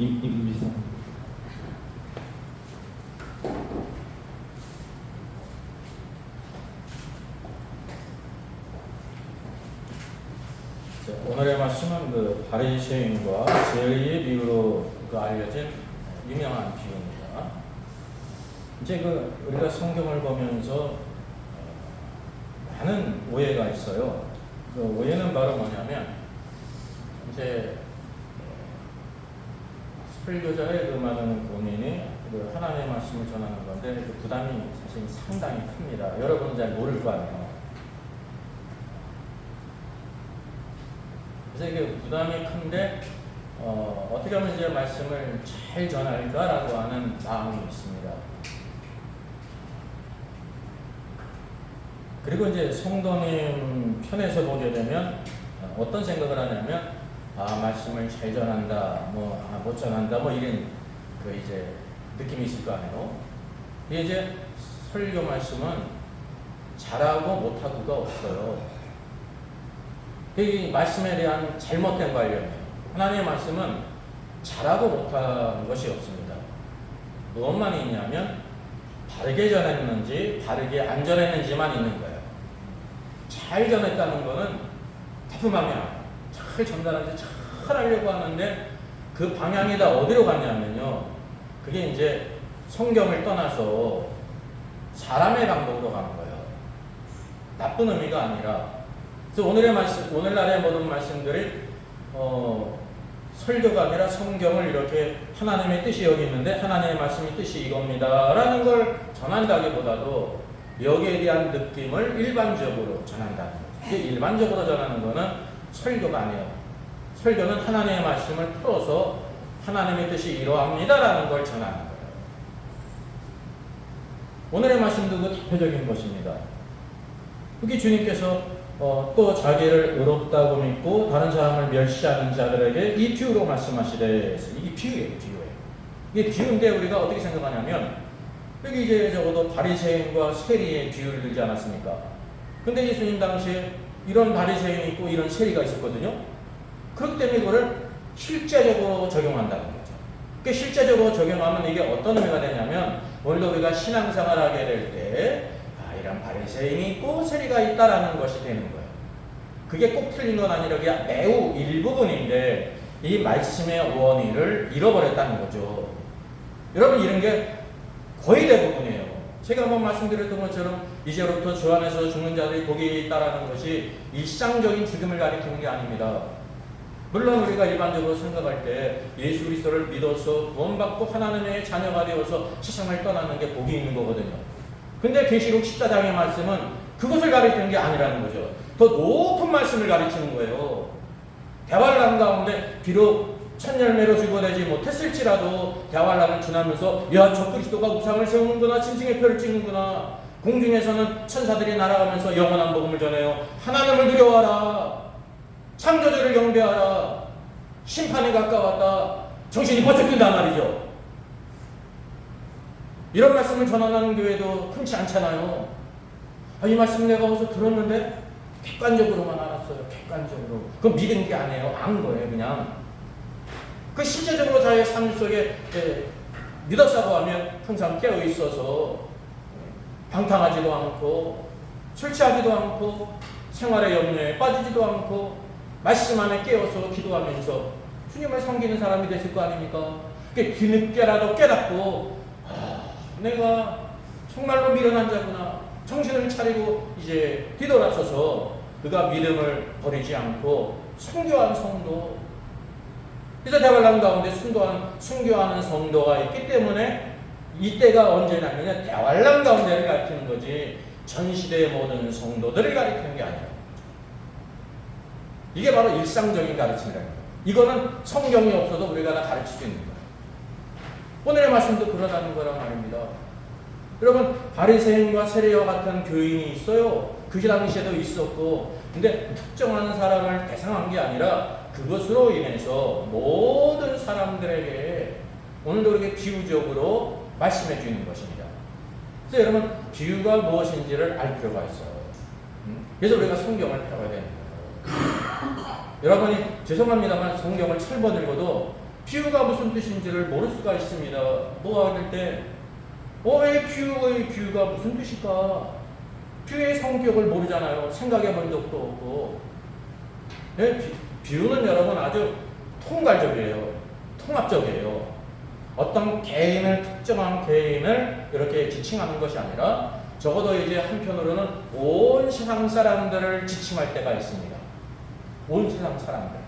임비상. 오늘의 말씀은 그 바리새인과 죄의 비유로 알려진 유명한 비유입니다. 이제 우리가 성경을 보면서 많은 오해가 있어요. 그 오해는 바로 뭐냐면 이제 설교자의 많은 고민이 하나님의 말씀을 전하는 건데 그 부담이 사실 상당히 큽니다. 여러분은 잘 모를 거 아니에요. 그래서 이게 부담이 큰데 어떻게 하면 이제 말씀을 잘 전할까라고 하는 마음이 있습니다. 그리고 이제 성도님 편에서 보게 되면 어떤 생각을 하냐면 말씀을 잘 전한다, 못 전한다, 이런 이제 느낌이 있을 거 아니에요. 이게 이제 설교 말씀은 잘하고 못하고가 없어요. 이 말씀에 대한 잘못된 관념이에요. 하나님의 말씀은 잘하고 못한 것이 없습니다. 무엇만 있냐면 바르게 전했는지 바르게 안 전했는지만 있는 거예요. 잘 전했다는 거는 나쁜 방향, 잘 전달하지 잘 하려고 하는데 그 방향이 다 어디로 갔냐면요, 그게 이제 성경을 떠나서 사람의 방법으로 가는 거예요. 나쁜 의미가 아니라. 그래서 오늘날의 모든 말씀들이 설교가 아니라 성경을 이렇게 하나님의 뜻이 여기 있는데 하나님의 말씀이 뜻이 이겁니다 라는 걸 전한다기보다도 여기에 대한 느낌을 일반적으로 전한다는 거죠. 이게 일반적으로 전하는 거는 설교가 아니에요. 설교는 하나님의 말씀을 풀어서 하나님의 뜻이 이러합니다 라는 걸 전하는 거예요. 오늘의 말씀도 그 대표적인 것입니다. 여기 주님께서 또 자기를 의롭다고 믿고 다른 사람을 멸시하는 자들에게 이 비유로 말씀하시되, 이게 비유예요. 이게 비유인데 우리가 어떻게 생각하냐면 여기 이제 적어도 바리새인과 세리의 비유를 들지 않았습니까? 근데 예수님 당시에 이런 바리새인이 있고 이런 세리가 있었거든요. 그렇기 때문에 이거를 실제적으로 적용한다는 거죠. 그러니까 실제적으로 적용하면 이게 어떤 의미가 되냐면 오늘도 우리가 신앙생활을 하게 될 때 이런 바리새인이 있고 세리가 있다라는 것이 되는 거예요. 그게 꼭 틀린 건 아니라 그냥 매우 일부분인데 이 말씀의 원의를 잃어버렸다는 거죠. 여러분, 이런 게 거의 대부분이에요. 제가 한번 말씀드렸던 것처럼 이제부터 주 안에서 죽는 자들이 복이 있다라는 것이 일상적인 죽음을 가리키는 게 아닙니다. 물론 우리가 일반적으로 생각할 때 예수 그리스도를 믿어서 구원받고 하나님의 자녀가 되어서 세상을 떠나는 게 복이 있는 거거든요. 근데 계시록 14장의 말씀은 그것을 가리키는 게 아니라는 거죠. 더 높은 말씀을 가리키는 거예요. 대환란 가운데 비록 첫 열매로 죽어내지 못했을지라도 대환란을 지나면서 저 그리스도가 우상을 세우는구나, 짐승의 표를 찍는구나, 공중에서는 천사들이 날아가면서 영원한 복음을 전해요. 하나님을 두려워하라, 창조주를 경배하라, 심판이 가까웠다, 정신이 번쩍 든단 말이죠. 이런 말씀을 전하는 교회도 흔치 않잖아요. 이 말씀 내가 어디서 들었는데 객관적으로만 알았어요. 객관적으로. 그건 믿은 게 아니에요. 안 거예요. 그냥. 그 실제적으로 자의 삶 속에 믿었다고 하면 항상 깨어 있어서 방탕하지도 않고 술 취하지도 않고 생활의 염려에 빠지지도 않고 말씀 안에 깨어서 기도하면서 주님을 섬기는 사람이 됐을 거 아닙니까? 뒤늦게라도 깨닫고 내가 정말로 미련한 자구나, 정신을 차리고 이제 뒤돌아서서 그가 믿음을 버리지 않고 순교한 성도, 그래서 대환란 가운데 순교하는 성도가 있기 때문에 이때가 언제냐면 대환란 가운데를 가리키는 거지 전 시대의 모든 성도들을 가리키는 게 아니에요. 이게 바로 일상적인 가르침이라는 거예요. 이거는 성경이 없어도 우리가 다 가르칠 수 있는 거예요. 오늘의 말씀도 그러다는 거란 말입니다. 여러분, 바리새인과 세리와 같은 교인이 있어요. 그 당시에도 있었고, 근데 특정한 사람을 대상한 게 아니라 그것으로 인해서 모든 사람들에게 오늘도 그렇게 비유적으로 말씀해 주는 것입니다. 그래서 여러분, 비유가 무엇인지를 알 필요가 있어요. 그래서 우리가 성경을 펴야 되는 거예요. 여러분이 죄송합니다만 성경을 철번 읽어도 뷰가 무슨 뜻인지를 모를 수가 있습니다. 노아할 때, 왜 뷰의 뷰가 무슨 뜻일까? 뷰의 성격을 모르잖아요. 생각해 본 적도 없고. 네, 뷰는 여러분 아주 통괄적이에요. 통합적이에요. 어떤 개인을, 특정한 개인을 이렇게 지칭하는 것이 아니라 적어도 이제 한편으로는 온 세상 사람들을 지칭할 때가 있습니다. 온 세상 사람들.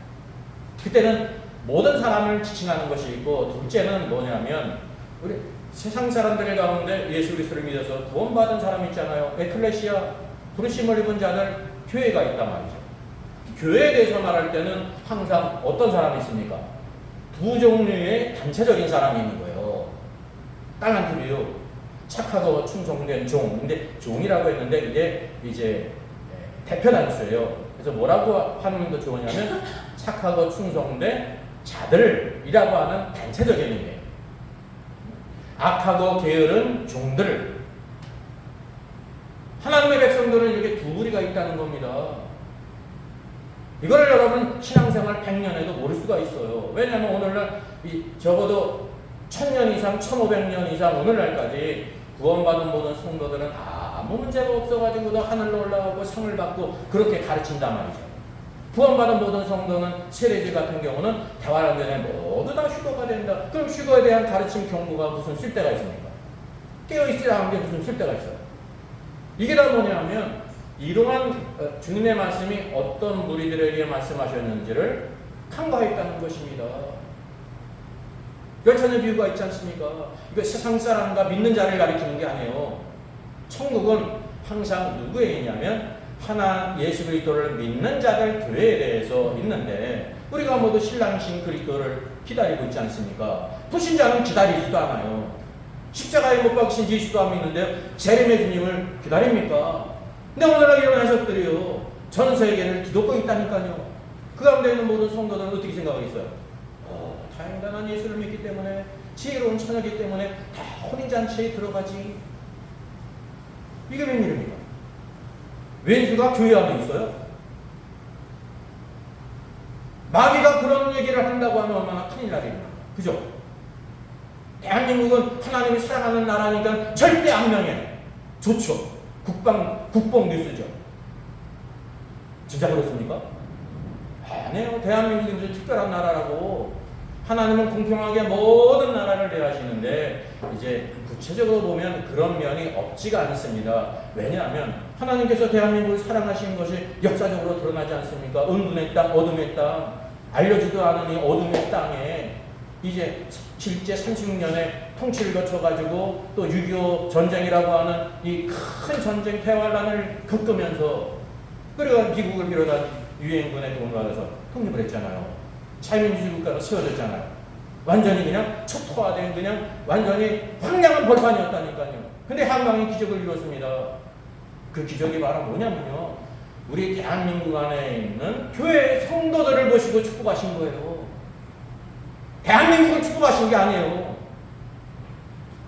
그때는 모든 사람을 지칭하는 것이 있고, 둘째는 뭐냐면 우리 세상 사람들 가운데 예수 그리스도를 믿어서 구원받은 사람 있잖아요. 에클레시아, 부르심을 입은 자들, 교회가 있단 말이죠. 교회에 대해서 말할 때는 항상 어떤 사람이 있습니까? 두 종류의 단체적인 사람이 있는 거예요. 딸란트 비유, 착하고 충성된 종. 근데 종이라고 했는데 이게 이제 대표 단수예요. 그래서 뭐라고 하는 게 좋으냐면 착하고 충성된 자들이라고 하는 단체적인 의미예요. 악하고 게으른 종들. 하나님의 백성들은 이렇게 두 부류가 있다는 겁니다. 이거를 여러분 신앙생활 100년에도 모를 수가 있어요. 왜냐하면 오늘날 적어도 1000년 이상, 1500년 이상 오늘날까지 구원받은 모든 성도들은 아무 문제가 없어가지고 하늘로 올라가고 상을 받고 그렇게 가르친단 말이죠. 구원받은 모든 성도는 세례지 같은 경우는 대화란전에 모두 다 휴거가 된다. 그럼 휴거에 대한 가르침 경고가 무슨 쓸데가 있습니까? 깨어있으라 하는 게 무슨 쓸데가 있어요? 이게 다 뭐냐면 이러한 주님의 말씀이 어떤 무리들에게 말씀하셨는지를 간과했다는 것입니다. 열차의 비유가 있지 않습니까? 이거 세상 사람과 믿는 자를 가리키는 게 아니에요. 천국은 항상 누구에 있냐면 하나 예수 그리스도를 믿는 자들 교회에 대해서 있는데 우리가 모두 신랑신 그리스도를 기다리고 있지 않습니까? 불신자는 기다리지도 않아요. 십자가에 못 박히신 예수도 안 믿는데 재림의 주님을 기다립니까? 근데 오늘날 이런 해석들이요. 전 세계를 뒤덮고 있다니까요. 그 가운데 있는 모든 성도들은 어떻게 생각하겠어요? 다행이다. 난 예수를 믿기 때문에, 지혜로운 처녀이기 때문에 다 혼인잔치에 들어가지. 이게 웬일입니까? 왼수가 교회 안에 있어요? 마귀가 그런 얘기를 한다고 하면 얼마나 큰일 나겠나. 그죠? 대한민국은 하나님이 사랑하는 나라니까 절대 안 명해. 좋죠. 국뽕 뉴스죠. 진짜 그렇습니까? 아니에요. 대한민국이 무슨 특별한 나라라고. 하나님은 공평하게 모든 나라를 대하시는데 이제 구체적으로 보면 그런 면이 없지가 않습니다. 왜냐하면 하나님께서 대한민국을 사랑하시는 것이 역사적으로 드러나지 않습니까? 은둔의 땅, 어둠의 땅, 알려지도 않으니 어둠의 땅에 이제 실제 36년의 통치를 거쳐가지고 또 6.25 전쟁이라고 하는 이 큰 전쟁 대환란을 겪으면서 그리고 미국을 비롯한 유엔군의 도움을 받아서 독립을 했잖아요. 자유민주주의 국가로 세워졌잖아요. 완전히 그냥 초토화된 그냥 완전히 황량한 벌판이었다니까요. 근데 한강이 기적을 이뤘습니다. 그 기적이 바로 뭐냐면요. 우리 대한민국 안에 있는 교회 성도들을 모시고 축복하신 거예요. 대한민국을 축복하신 게 아니에요.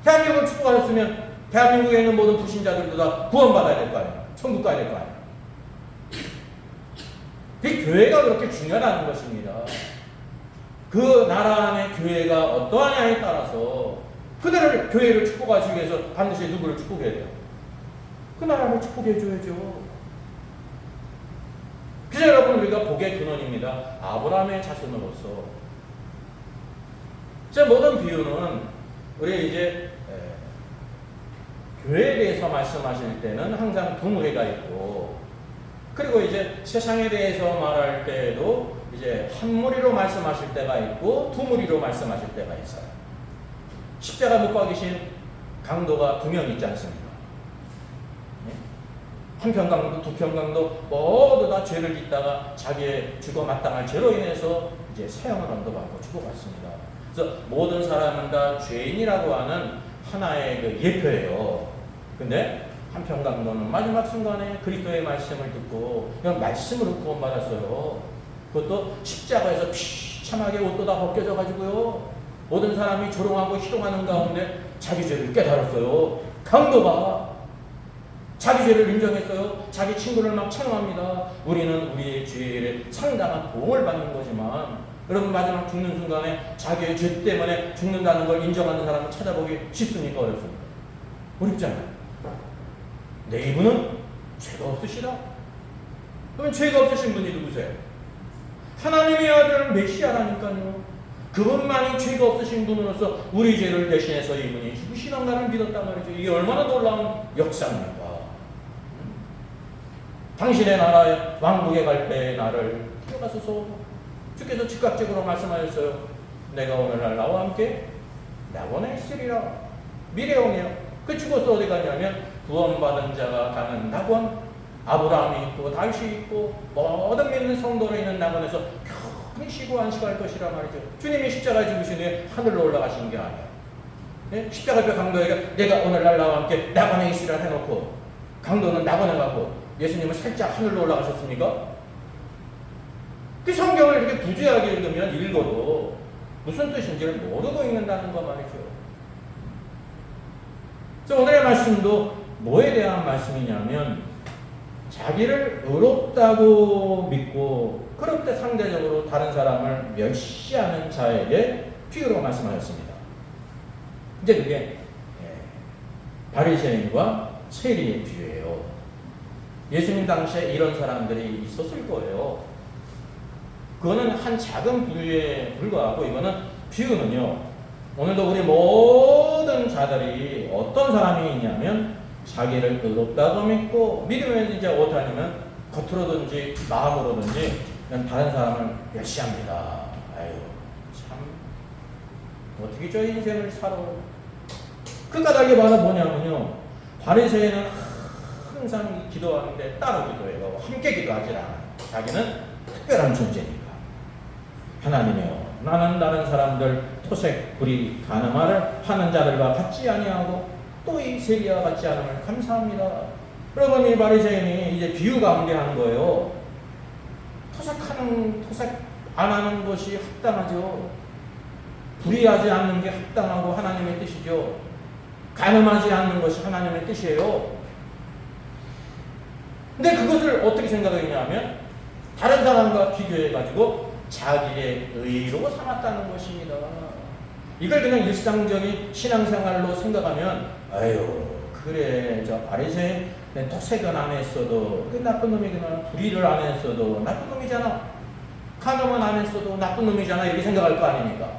대한민국을 축복하셨으면 대한민국에 있는 모든 불신자들도 다 구원받아야 될 거 아니에요. 천국 가야 될 거 아니에요. 그 교회가 그렇게 중요하다는 것입니다. 그 나라 안의 교회가 어떠하냐에 따라서 그들을 교회를 축복하시기 위해서 반드시 누구를 축복해야 돼요? 그 나라를 축복해 줘야죠. 그래서 여러분 우리가 복의 근원입니다. 아브라함의 자손으로서. 제 모든 비유는 우리 이제 교회에 대해서 말씀하실 때는 항상 두 무리가 있고 그리고 이제 세상에 대해서 말할 때에도 이제 한 무리로 말씀하실 때가 있고 두 무리로 말씀하실 때가 있어요. 십자가 못 박이신 강도가 2명 있지 않습니까? 한편 강도, 두편 강도 모두 다 죄를 짓다가 자기의 죽어 마땅할 죄로 인해서 이제 사형을 언도받고 죽어갔습니다. 그래서 모든 사람은 다 죄인이라고 하는 하나의 그 예표예요. 근데 한편 강도는 마지막 순간에 그리스도의 말씀을 듣고 그냥 말씀으로 구원받았어요. 그것도 십자가에서 비참하게 옷도 다 벗겨져 가지고요. 모든 사람이 조롱하고 희롱하는 가운데 자기 죄를 깨달았어요. 강도가 자기 죄를 인정했어요. 자기 친구를 막 찬양합니다. 우리는 우리의 죄에 상당한 보응을 받는 거지만 여러분 마지막 죽는 순간에 자기의 죄 때문에 죽는다는 걸 인정하는 사람을 찾아보기 쉽습니까? 어렵습니까? 어렵잖아요. 내 이분은 죄가 없으시다. 그러면 죄가 없으신 분이 누구세요? 하나님의 아들 메시아라니까요. 그분만이 죄가 없으신 분으로서 우리 죄를 대신해서 이분이 죽으시던가를 믿었단 말이죠. 이게 얼마나 놀라운 역사입니까? 당신의 나라에 왕국에 갈 때의 나를 뛰어가소서. 주께서 즉각적으로 말씀하셨어요. 내가 오늘날 나와 함께 낙원에 있으리라. 미래형이에요. 그 죽어서 어디 가냐면 구원받은 자가 가는 낙원, 아브라함이 있고 다윗이 있고 모든 믿는 성도로 있는 낙원에서 편히 쉬고 안식할 것이라 말이죠. 주님이 십자가에 죽으신 후에 하늘로 올라가신 게 아니에요. 네? 십자가의 강도에게 내가 오늘날 나와 함께 낙원에 있으리라 해놓고 강도는 낙원에 가고 예수님은 살짝 하늘로 올라가셨습니까? 그 성경을 이렇게 부주의하게 읽어도 무슨 뜻인지를 모르고 읽는다는 거 말이죠. 그래서 오늘의 말씀도 뭐에 대한 말씀이냐면 자기를 의롭다고 믿고 그럴 때 상대적으로 다른 사람을 멸시하는 자에게 비유로 말씀하셨습니다. 이제 그게 바리새인과 세리의 비유예요. 예수님 당시에 이런 사람들이 있었을 거예요. 그거는 한 작은 비유에 불과하고 이거는 비유는요. 오늘도 우리 모든 자들이 어떤 사람이 있냐면 자기를 의롭다고 믿고 믿으면 이제 어떠하냐면 겉으로든지 마음으로든지 그냥 다른 사람을 멸시합니다. 아유 참 어떻게 저 인생을 살아. 그 까닭이 바로 뭐냐면요. 바리새인은 항상 기도하는데 따로 기도해요. 함께 기도하지 않아요. 자기는 특별한 존재니까. 하나님이여 나는 다른 사람들 토색, 불의, 가늠하를 하는 자들과 같지 아니하고 또 이 세리와 같지 않음을 감사합니다. 여러분 이 바리새인이 이제 비유 가운데 하는 거예요. 토색 안 하는 것이 합당하죠. 불의하지 않는 게 합당하고 하나님의 뜻이죠. 가늠하지 않는 것이 하나님의 뜻이에요. 근데 그것을 어떻게 생각했냐면 다른 사람과 비교해가지고 자기의 의로 삼았다는 것입니다. 이걸 그냥 일상적인 신앙생활로 생각하면 아유 그래 저 바리새인 토색은 안 했어도 그 나쁜 놈이구나. 불의를 안 했어도 나쁜 놈이잖아. 간음은 안 했어도 나쁜 놈이잖아. 이렇게 생각할 거 아닙니까?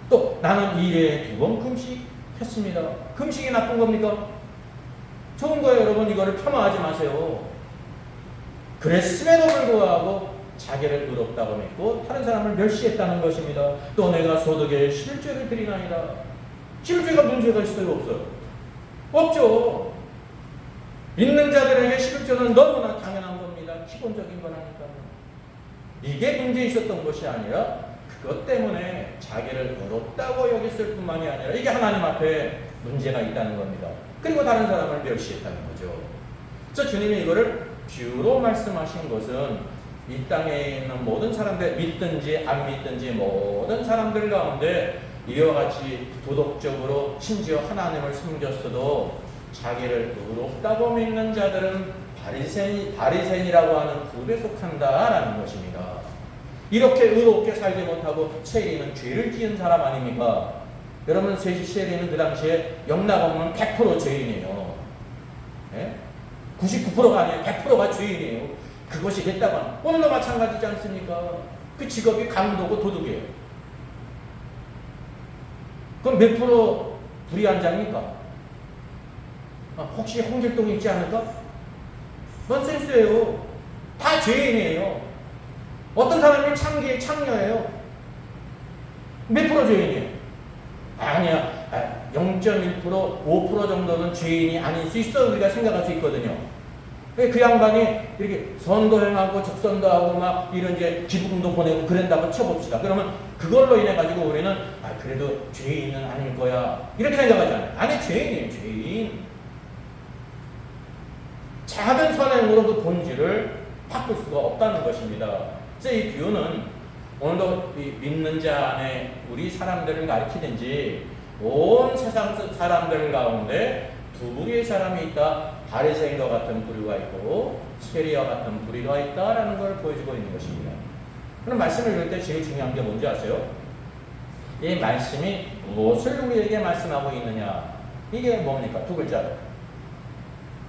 또 나는 1회에 2번 금식했습니다. 금식이 나쁜 겁니까? 좋은 거예요. 여러분 이거를 폄하하지 마세요. 그랬음에도 불구하고 자기를 의롭다고 믿고 다른 사람을 멸시했다는 것입니다. 또 내가 소득에 11조를 드리나이다. 11조가 문제가 있어요? 없어요? 없죠. 믿는 자들에게 11조는 너무나 당연한 겁니다. 기본적인 거라니까요. 이게 문제 있었던 것이 아니라 그것 때문에 자기를 의롭다고 여겼을 뿐만이 아니라 이게 하나님 앞에 문제가 있다는 겁니다. 그리고 다른 사람을 멸시했다는 거죠. 그래서 주님이 이거를 비유로 말씀하신 것은 이 땅에 있는 모든 사람들, 믿든지 안 믿든지 모든 사람들 가운데 이와 같이 도덕적으로 심지어 하나님을 숨겼어도 자기를 의롭다고 믿는 자들은 바리새인이라고 하는 그룹에 속한다라는 것입니다. 이렇게 의롭게 살지 못하고 세리는 죄를 지은 사람 아닙니까? 여러분 세리는 그 당시에 영락 없는 100% 죄인이에요. 네? 99%가 아니에요. 100%가 죄인이에요. 그것이 됐다면 오늘도 마찬가지지 않습니까? 그 직업이 강도고 도둑이에요. 그럼 몇 프로 불의한 자입니까? 혹시 홍길동이 있지 않을까? 넌센스예요. 다 죄인이에요. 어떤 사람이 창녀예요. 몇 프로 죄인이에요? 아니야. 0.1%, 5% 정도는 죄인이 아닐 수 있어. 우리가 생각할 수 있거든요. 그 양반이 이렇게 선도 행하고 적선도 하고 막 이런 이제 기부금도 보내고 그런다고 쳐봅시다. 그러면 그걸로 인해 가지고 우리는 그래도 죄인은 아닐 거야 이렇게 생각하잖아요. 아니 죄인이에요. 죄인. 작은 선행으로 그 본질을 바꿀 수가 없다는 것입니다. 그래서 이 비유는 오늘도 이 믿는 자 안에 우리 사람들을 가리키든지 온 세상 사람들 가운데 두 부류의 사람이 있다. 바리새인과 같은 부류가 있고 세리와 같은 부류가 있다라는 걸 보여주고 있는 것입니다. 그럼 말씀을 읽을 때 제일 중요한 게 뭔지 아세요? 이 말씀이 무엇을 우리에게 말씀하고 있느냐. 이게 뭡니까? 두 글자로.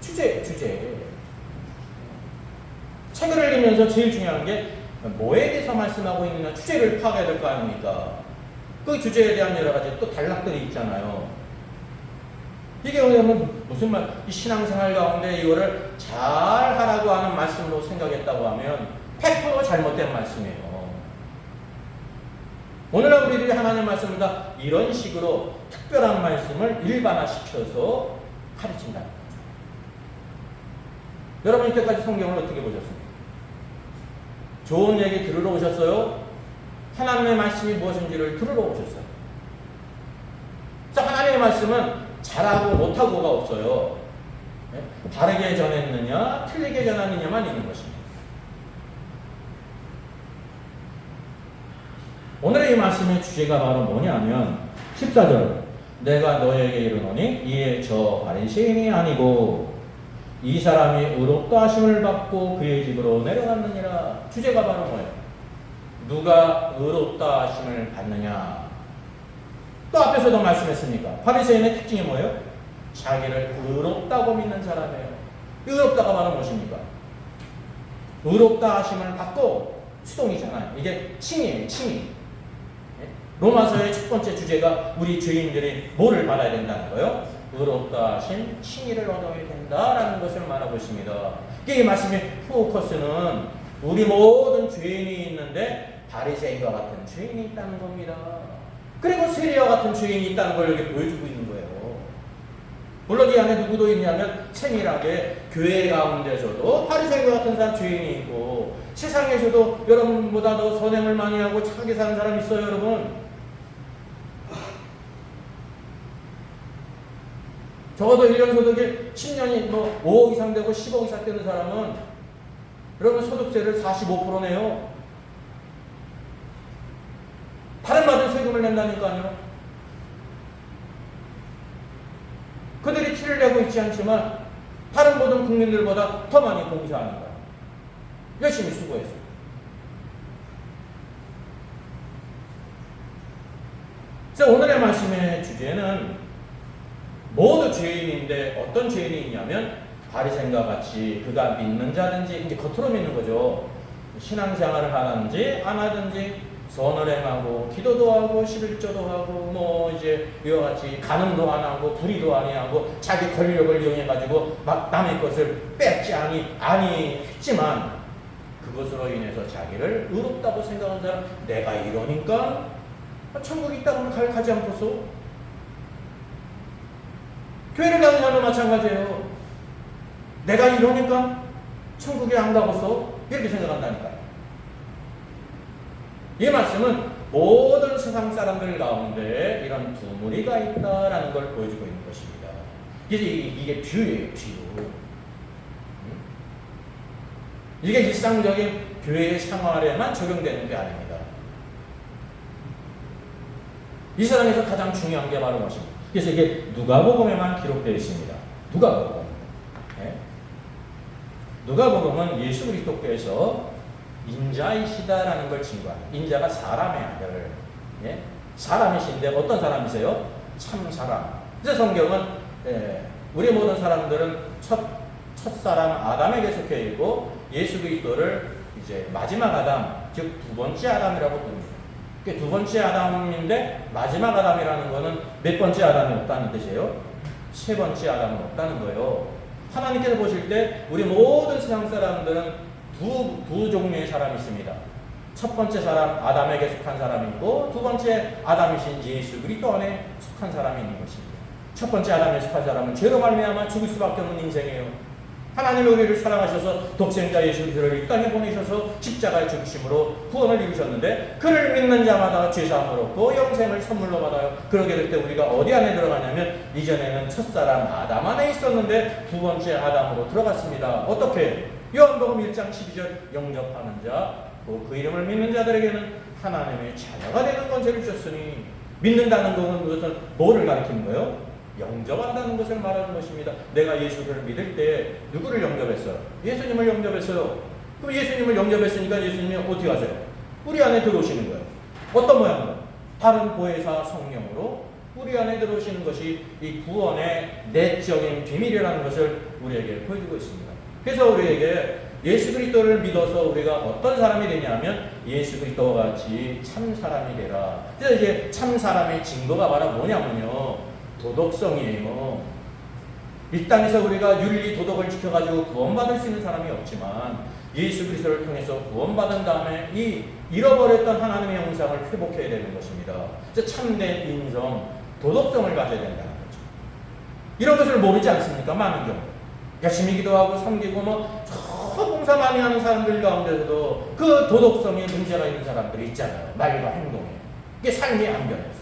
주제. 책을 읽으면서 제일 중요한 게 뭐에 대해서 말씀하고 있느냐. 주제를 파악해야 될 거 아닙니까? 그 주제에 대한 여러 가지 또 단락들이 있잖아요. 이게 뭐냐면 무슨 말, 이 신앙생활 가운데 이거를 잘 하라고 하는 말씀으로 생각했다고 하면 100% 잘못된 말씀이에요. 오늘날 우리들이 하나님의 말씀을 다 이런 식으로 특별한 말씀을 일반화시켜서 가르친다는 거죠. 여러분 이때까지 성경을 어떻게 보셨습니까? 좋은 얘기 들으러 오셨어요? 하나님의 말씀이 무엇인지를 들으러 오셨어요. 그래서 하나님의 말씀은 잘하고 못하고가 없어요. 바르게 전했느냐 틀리게 전하느냐만 있는 것입니다. 오늘의 이 말씀의 주제가 바로 뭐냐면 14절 내가 너에게 이르노니 이에 저 바리새인이 아니고 이 사람이 의롭다 하심을 받고 그의 집으로 내려갔느니라. 주제가 바로 뭐예요? 누가 의롭다 하심을 받느냐. 또 앞에서도 말씀했으니까 바리새인의 특징이 뭐예요? 자기를 의롭다고 믿는 사람이에요. 의롭다가 바로 무엇입니까? 의롭다 하심을 받고 수동이잖아요. 이게 칭이에요. 칭이. 로마서의 첫 번째 주제가 우리 죄인들이 뭐를 받아야 된다는 거예요? 의롭다 하신 칭의를 얻어야 된다라는 것을 말하고 있습니다. 이 말씀의 포커스는 우리 모든 죄인이 있는데 바리새인과 같은 죄인이 있다는 겁니다. 그리고 세리와 같은 죄인이 있다는 걸 여기 보여주고 있는 거예요. 물론 이 안에 누구도 있냐면 세밀하게 교회 가운데서도 바리새인과 같은 사람 죄인이 있고 세상에서도 여러분보다 더 선행을 많이 하고 착하게 사는 사람이 있어요, 여러분. 적어도 1년 소득이 10년이 5억 이상 되고 10억 이상 되는 사람은 여러분 소득세를 45% 내요. 다른 받은 세금을 낸다니까요. 그들이 티를 내고 있지 않지만 다른 모든 국민들보다 더 많이 봉사하는 거예요. 열심히 수고해서. 그래서 오늘의 말씀의 주제는 모두 죄인인데 어떤 죄인이 있냐면 바리새인과 같이 그가 믿는 자든지 이제 겉으로 믿는 거죠. 신앙생활을 하든지 안 하든지 선을 행하고 기도도 하고 11조도 하고 이제 이와 같이 간음도 안 하고 불의도 아니하고 자기 권력을 이용해 가지고 막 남의 것을 뺏지 아니 했지만 그것으로 인해서 자기를 의롭다고 생각하는 사람, 내가 이러니까 천국이 있다고 하면 가지 않겠소? 교회를 가는 사람도 마찬가지예요. 내가 이러니까 천국에 안 가겠소? 이렇게 생각한다니까요. 이 말씀은 모든 세상 사람들 가운데 이런 두 무리가 있다라는 걸 보여주고 있는 것입니다. 이게 비유예요, 비유. 이게 일상적인 교회의 생활에만 적용되는 게 아닙니다. 이 사람에서 가장 중요한 게 바로 무엇입니까? 그래서 이게 누가복음에만 기록되어 있습니다. 누가복음. 네? 누가복음은 예수 그리스도께서 인자이시다라는 걸 증거합니다. 인자가 사람의 아들. 예? 사람이신데 어떤 사람이세요? 참 사람. 그래서 성경은 우리 모든 사람들은 첫사람 아담에게 속해 있고 예수 그리스도를 이제 마지막 아담, 즉 두 번째 아담이라고 부릅니다. 두 번째 아담인데 마지막 아담이라는 것은 몇 번째 아담이 없다는 뜻이에요? 세 번째 아담은 없다는 거예요. 하나님께서 보실 때 우리 모든 세상 사람들은 두 종류의 사람이 있습니다. 첫 번째 사람 아담에게 속한 사람이 있고 두 번째 아담이신 예수 그리스도 안에 속한 사람이 있는 것입니다. 첫 번째 아담에 속한 사람은 죄로 말미암아 죽을 수밖에 없는 인생이에요. 하나님이 우리를 사랑하셔서 독생자 예수 그리스도를 이 땅에 보내셔서 십자가의 죽으심으로 구원을 이루셨는데 그를 믿는 자마다 죄사함을 얻고 영생을 선물로 받아요. 그러게 될 때 우리가 어디 안에 들어가냐면 이전에는 첫사람 아담 안에 있었는데 두 번째 아담으로 들어갔습니다. 어떻게? 요한복음 1장 12절 영접하는 자, 그 이름을 믿는 자들에게는 하나님의 자녀가 되는 권세를 주셨으니 믿는다는 것은 무엇은 뭐를 가리키는 거예요? 영접한다는 것을 말하는 것입니다. 내가 예수를 믿을 때 누구를 영접했어요? 예수님을 영접했어요. 그럼 예수님을 영접했으니까 예수님이 어떻게 하세요? 우리 안에 들어오시는 거예요. 어떤 모양으로? 다른 보혜사 성령으로 우리 안에 들어오시는 것이 이 구원의 내적인 비밀이라는 것을 우리에게 보여주고 있습니다. 그래서 우리에게 예수 그리스도를 믿어서 우리가 어떤 사람이 되냐면 예수 그리스도와 같이 참 사람이 되라. 그래서 이제 참 사람의 증거가 바로 뭐냐면요, 도덕성이에요. 이 땅에서 우리가 윤리 도덕을 지켜가지고 구원받을 수 있는 사람이 없지만 예수 그리스도를 통해서 구원받은 다음에 이 잃어버렸던 하나님의 형상을 회복해야 되는 것입니다. 참된 인성, 도덕성을 가져야 된다는 거죠. 이런 것을 모르지 않습니까? 많은 경우 열심히 기도하고 섬기고 저 봉사 많이 하는 사람들 가운데서도 그 도덕성에 문제가 있는 사람들이 있잖아요. 말과 행동에. 이게 삶이 안 변했어.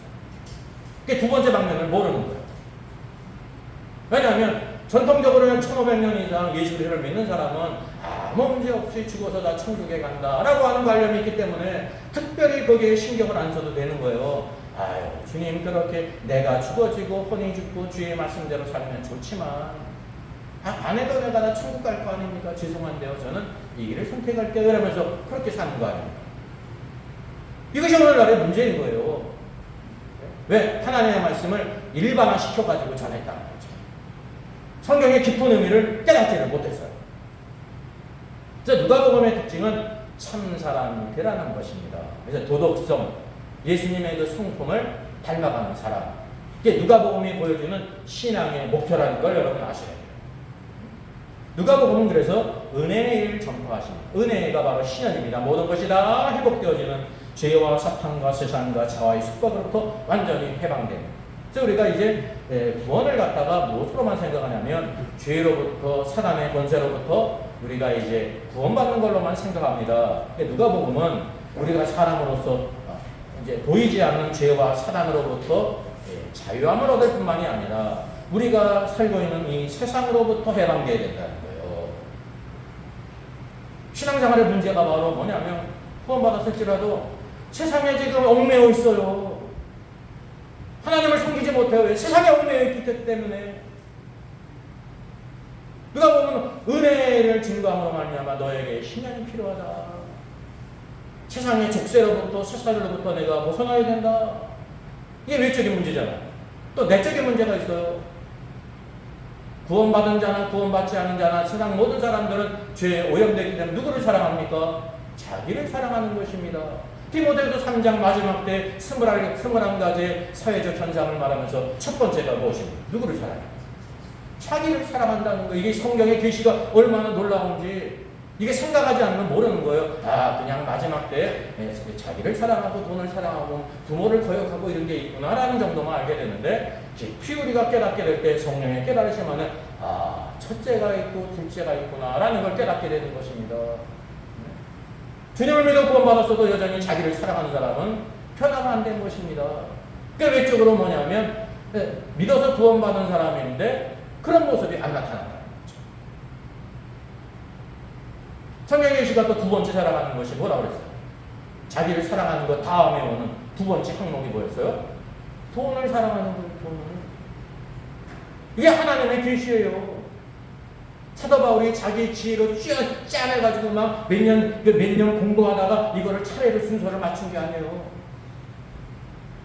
그게 두 번째 방면을 모르는 거예요. 왜냐하면 전통적으로는 1500년 이상 예수 그리스도를 믿는 사람은 아무 문제 없이 죽어서 다 천국에 간다라고 하는 관념이 있기 때문에 특별히 거기에 신경을 안 써도 되는 거예요. 아유, 주님 그렇게 내가 죽어지고 혼이 죽고 주의 말씀대로 살면 좋지만 안 해도 내가 다 천국 갈 거 아닙니까? 죄송한데요, 저는 이 길을 선택할게요. 이러면서 그렇게 사는 거 아닙니까? 이것이 오늘날의 문제인 거예요. 왜? 하나님의 말씀을 일반화시켜가지고 전했다는 거죠. 성경의 깊은 의미를 깨닫지를 못했어요. 그래서 누가복음의 특징은 참 사람이 되라는 것입니다. 그래서 도덕성, 예수님의 그 성품을 닮아가는 사람. 이게 누가복음이 보여주는 신앙의 목표라는 걸 여러분 아셔야 돼요. 누가복음은 그래서 은혜의 일을 전파하십니다. 은혜가 바로 신현입니다. 모든 것이 다 회복되어지는 죄와 사탄과 세상과 자와의 속박으로부터 완전히 해방됩니다. 그래서 우리가 이제 구원을 갖다가 무엇으로만 생각하냐면 죄로부터 사단의 권세로부터 우리가 이제 구원받는 걸로만 생각합니다. 누가복음은 우리가 사람으로서 이제 보이지 않는 죄와 사단으로부터 자유함을 얻을 뿐만이 아니라 우리가 살고 있는 이 세상으로부터 해방되어야 된다는 거예요. 신앙생활의 문제가 바로 뭐냐면 구원받았을지라도 세상에 지금 얽매여 있어요. 하나님을 섬기지 못해요. 세상에 얽매여 있기 때문에. 누가 보면 은혜를 증거함으로 말미암아 너에게 신앙이 필요하다. 세상의 족쇄로부터 세상으로부터 내가 벗어나야 된다. 이게 외적인 문제잖아요. 또 내적인 문제가 있어요. 구원받은 자나 구원받지 않은 자나 세상 모든 사람들은 죄에 오염되기 때문에 누구를 사랑합니까? 자기를 사랑하는 것입니다. 디모데후서 3장 마지막 때 21가지의 사회적 현상을 말하면서 첫 번째가 무엇입니까? 누구를 사랑해요? 자기를 사랑한다는 거. 이게 성경의 계시가 얼마나 놀라운지 이게 생각하지 않으면 모르는 거예요. 그냥 마지막 때 자기를 사랑하고 돈을 사랑하고 부모를 거역하고 이런 게 있구나라는 정도만 알게 되는데 피우리가 깨닫게 될 때 성령의 깨달으시면은 첫째가 있고 둘째가 있구나라는 걸 깨닫게 되는 것입니다. 주님을 믿어 구원받았어도 여전히 자기를 사랑하는 사람은 변화가 안 된 것입니다. 그게 외적으로 뭐냐면 믿어서 구원받은 사람인데 그런 모습이 안 나타난다는 거죠. 성경의 계시가 또 두 번째 사랑하는 것이 뭐라고 그랬어요? 자기를 사랑하는 것 다음에 오는 두 번째 항목이 뭐였어요? 돈을 사랑하는 거예요. 돈을. 이게 하나님의 계시예요. 사도 바울이 자기 지혜로 짜내가지고 막 몇 년 공부하다가 이거를 차례로 순서를 맞춘 게 아니에요.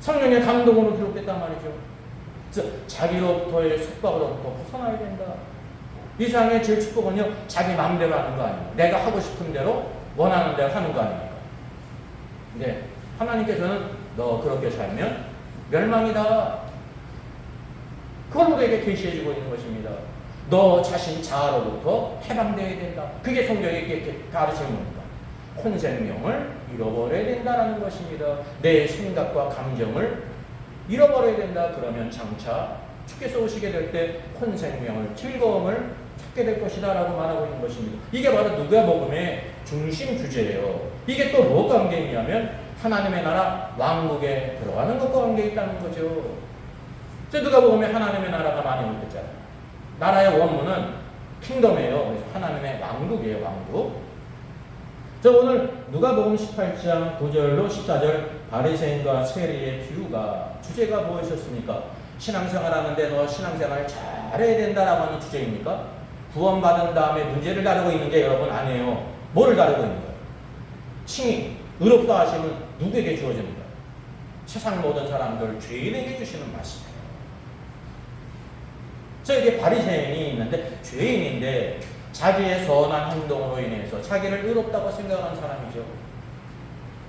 성령의 감동으로 기록됐단 말이죠. 그래서 자기로부터의 속박으로부터 벗어나야 된다. 이 세상의 제일 축복은요, 자기 마음대로 하는 거 아니에요. 내가 하고 싶은 대로 원하는 대로 하는 거 아닙니까? 근데 하나님께서는 너 그렇게 살면 멸망이다. 그걸 우리에게 계시해주고 있는 것입니다. 너 자신 자아로부터 해방되어야 된다. 그게 성경에 이렇게 가르치는 겁니다. 혼생명을 잃어버려야 된다라는 것입니다. 내 생각과 감정을 잃어버려야 된다. 그러면 장차 주께서 오시게 될 때 혼생명을, 즐거움을 찾게 될 것이다 라고 말하고 있는 것입니다. 이게 바로 누가복음의 중심 주제예요. 이게 또 뭐가 관계 있냐면 하나님의 나라 왕국에 들어가는 것과 관계 있다는 거죠. 누가복음에 하나님의 나라가 많이 올렸잖아요. 나라의 원문은 킹덤이에요. 그래서 하나님의 왕국이에요. 왕국. 오늘 누가복음 18장 9절로 14절 바리새인과 세리의 비유가 주제가 무엇이었습니까? 신앙생활 하는데 너 신앙생활 잘해야 된다라고 하는 주제입니까? 구원받은 다음에 문제를 다루고 있는 게 여러분 아니에요. 뭐를 다루고 있는 거예요? 칭의, 의롭다 하심은 누구에게 주어집니까? 세상 모든 사람들 죄인에게 주시는 말씀이에요. 저에게 바리새인이 있는데 죄인인데 자기의 선한 행동으로 인해서 자기를 의롭다고 생각하는 사람이죠.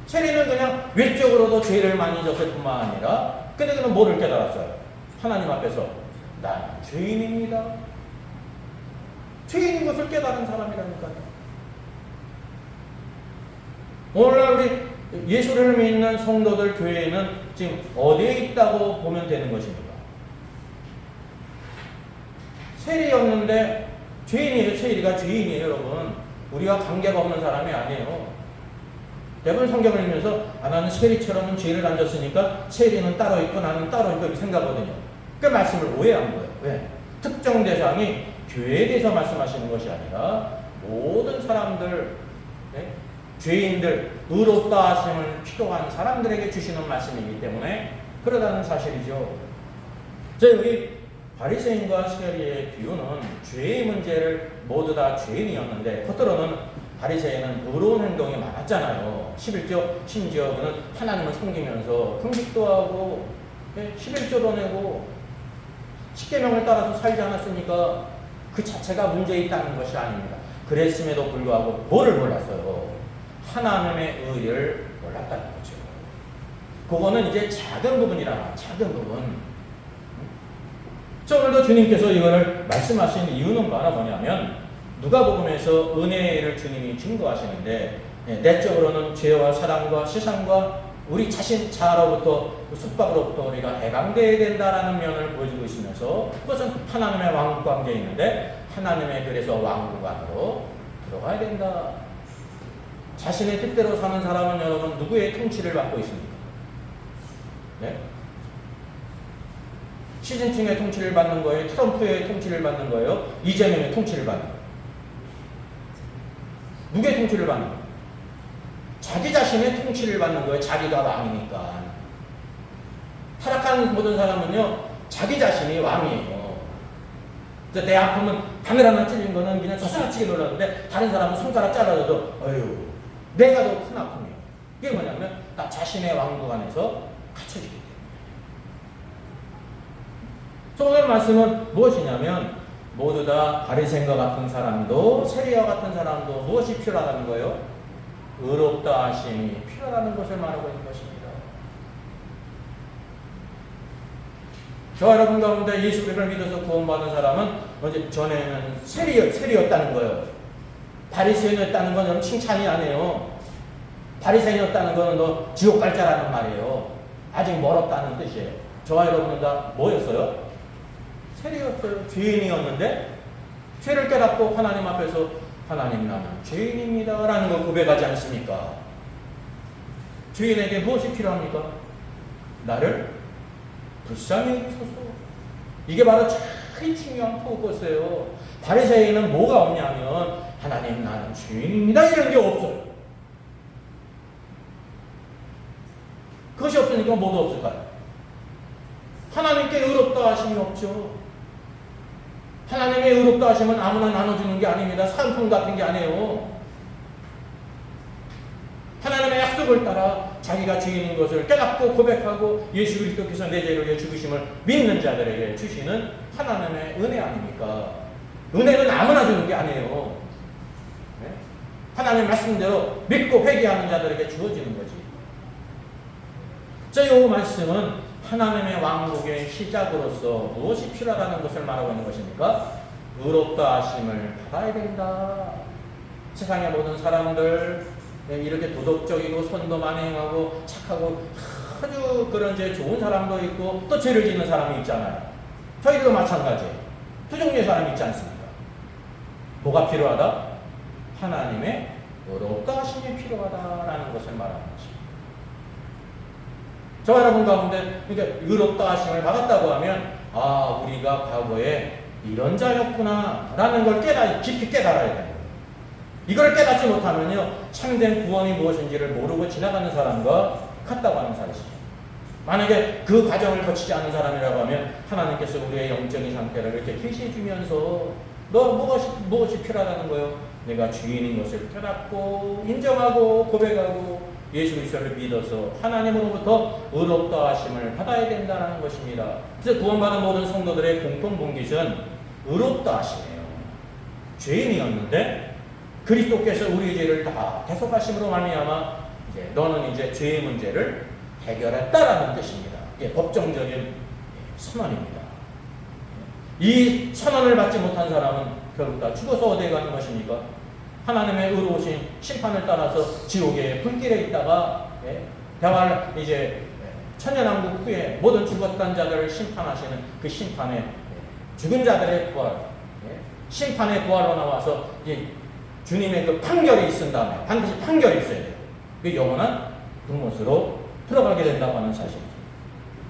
세리는 그냥 외적으로도 죄를 많이 졌을 뿐만 아니라 근데 그는 뭐를 깨달았어요? 하나님 앞에서 나는 죄인입니다. 죄인인 것을 깨달은 사람이라니까요. 오늘날 우리 예수를 믿는 성도들 교회는 지금 어디에 있다고 보면 되는 것입니까? 세리였는데 죄인이에요. 세리가 죄인이에요, 여러분. 우리와 관계가 없는 사람이 아니에요. 대부분 성경을 읽으면서 나는 세리처럼은 죄를 안 졌으니까 세리는 따로 있고 나는 따로 있고 이렇게 생각하거든요. 그 말씀을 오해한 거예요. 왜? 특정 대상이 교회에 대해서 말씀하시는 것이 아니라 모든 사람들, 네? 죄인들, 의롭다 하심을 필요한 사람들에게 주시는 말씀이기 때문에 그러다는 사실이죠. 여기 바리새인과 세리의 비유는 죄의 문제를 모두 다 죄인이었는데 겉으로는 바리새인은 의로운 행동이 많았잖아요. 11조 심지어 그는 하나님을 섬기면서 금식도 하고 11조도 내고 십계명을 따라서 살지 않았으니까 그 자체가 문제 있다는 것이 아닙니다. 그랬음에도 불구하고 뭐를 몰랐어요? 하나님의 의를 몰랐다는 거죠. 그거는 이제 작은 부분이라 작은 부분. 오늘도 주님께서 이거를 말씀하신 이유는 뭐냐면 누가복음에서 은혜를 주님이 증거하시는데 내적으로는 죄와 사랑과 세상과 우리 자신 자아로부터 속박으로부터 우리가 해방되어야 된다라는 면을 보여주고 있으면서 그것은 하나님의 왕국 관계에 있는데 하나님의 그래서 왕국 안으로 들어가야 된다. 자신의 뜻대로 사는 사람은 여러분 누구의 통치를 받고 있습니까? 네? 시진핑의 통치를 받는 거예요? 트럼프의 통치를 받는 거예요? 이재명의 통치를 받는 거예요? 누구의 통치를 받는 거예요? 자기 자신의 통치를 받는 거예요. 자기가 왕이니까. 타락한 모든 사람은요, 자기 자신이 왕이에요. 내 아프면 바늘 하나 찔린 거는 그냥 서슴치게 놀랐는데 다른 사람은 손가락 잘라줘도 어휴, 내가 더 큰 아픔이에요. 이게 뭐냐면 나 자신의 왕국 안에서 갇혀지기 때문에. 오늘 말씀은 무엇이냐면 모두 다 바리새인과 같은 사람도 세리와 같은 사람도 무엇이 필요하다는 거예요? 의롭다 하심이 필요하다는 것을 말하고 있는 것입니다. 저와 여러분 가운데 예수 그리스도를 믿어서 구원받은 사람은 먼저 전에는 세리였다는 거예요. 바리새인이었다는 건 여러분 칭찬이 아니에요. 바리새인이었다는 건 너 지옥 갈 자라는 말이에요. 아직 멀었다는 뜻이에요. 저와 여러분은 다 뭐였어요? 세리였어요. 죄인이었는데 죄를 깨닫고 하나님 앞에서 하나님 나는 죄인입니다 라는 걸 고백하지 않습니까? 죄인에게 무엇이 필요합니까? 나를 불쌍히 여기소서. 이게 바로 제일 중요한 포커스예요. 바리새인은 뭐가 없냐면 하나님 나는 죄인입니다 이런 게 없어요. 그것이 없으니까 뭐도 없을까요? 하나님께 의롭다 하심이 없죠. 하나님의 의롭다 하심은 아무나 나눠주는 게 아닙니다. 상품 같은 게 아니에요. 하나님의 약속을 따라 자기가 죄인인 것을 깨닫고 고백하고 예수 그리스도께서 내 죄를 위해 죽으심을 믿는 자들에게 주시는 하나님의 은혜 아닙니까? 은혜는 아무나 주는 게 아니에요. 네? 하나님 말씀대로 믿고 회개하는 자들에게 주어지는 거지. 이 말씀은 하나님의 왕국의 시작으로서 무엇이 필요하다는 것을 말하고 있는 것입니까? 의롭다 하심을 받아야 된다. 세상의 모든 사람들 이렇게 도덕적이고 선도 만행하고 착하고 아주 그런 죄 좋은 사람도 있고 또 죄를 짓는 사람이 있잖아요. 저희도 마찬가지예요. 두 종류의 사람이 있지 않습니까? 뭐가 필요하다? 하나님의 의롭다 하심이 필요하다라는 것을 말하는 것입니다. 저와 여러분 가운데 그러니까 의롭다 하심을 받았다고 하면 아 우리가 과거에 이런 자였구나 라는 걸 깊이 깨달아야 돼요. 이걸 깨닫지 못하면요 참된 구원이 무엇인지를 모르고 지나가는 사람과 같다고 하는 사실이죠. 만약에 그 과정을 거치지 않은 사람이라고 하면 하나님께서 우리의 영적인 상태를 이렇게 계시해 주면서 너 무엇이 필요하다는 거예요? 내가 죄인인 것을 깨닫고 인정하고 고백하고 예수 그리스도를 믿어서 하나님으로부터 의롭다 하심을 받아야 된다는 것입니다. 그래서 구원받은 모든 성도들의 공통 본깃은 의롭다 하심이에요. 죄인이었는데 그리스도께서 우리의 죄를 다 대속하심으로 말미암아 이제 너는 이제 죄의 문제를 해결했다라는 뜻입니다. 이게 법정적인 선언입니다. 이 선언을 받지 못한 사람은 결국 다 죽어서 어디에 가는 것입니까? 하나님의 의로우신 심판을 따라서 지옥의 불길에 있다가 대활 이제 천년왕국 후에 모든 죽었던 자들을 심판하시는 그 심판에 죽은 자들의 부활, 심판의 부활로 나와서 주님의 그 판결이 있은 다음에 반드시 판결이 있어야 돼요. 그 영원한 불못으로 들어가게 된다고 하는 사실이죠.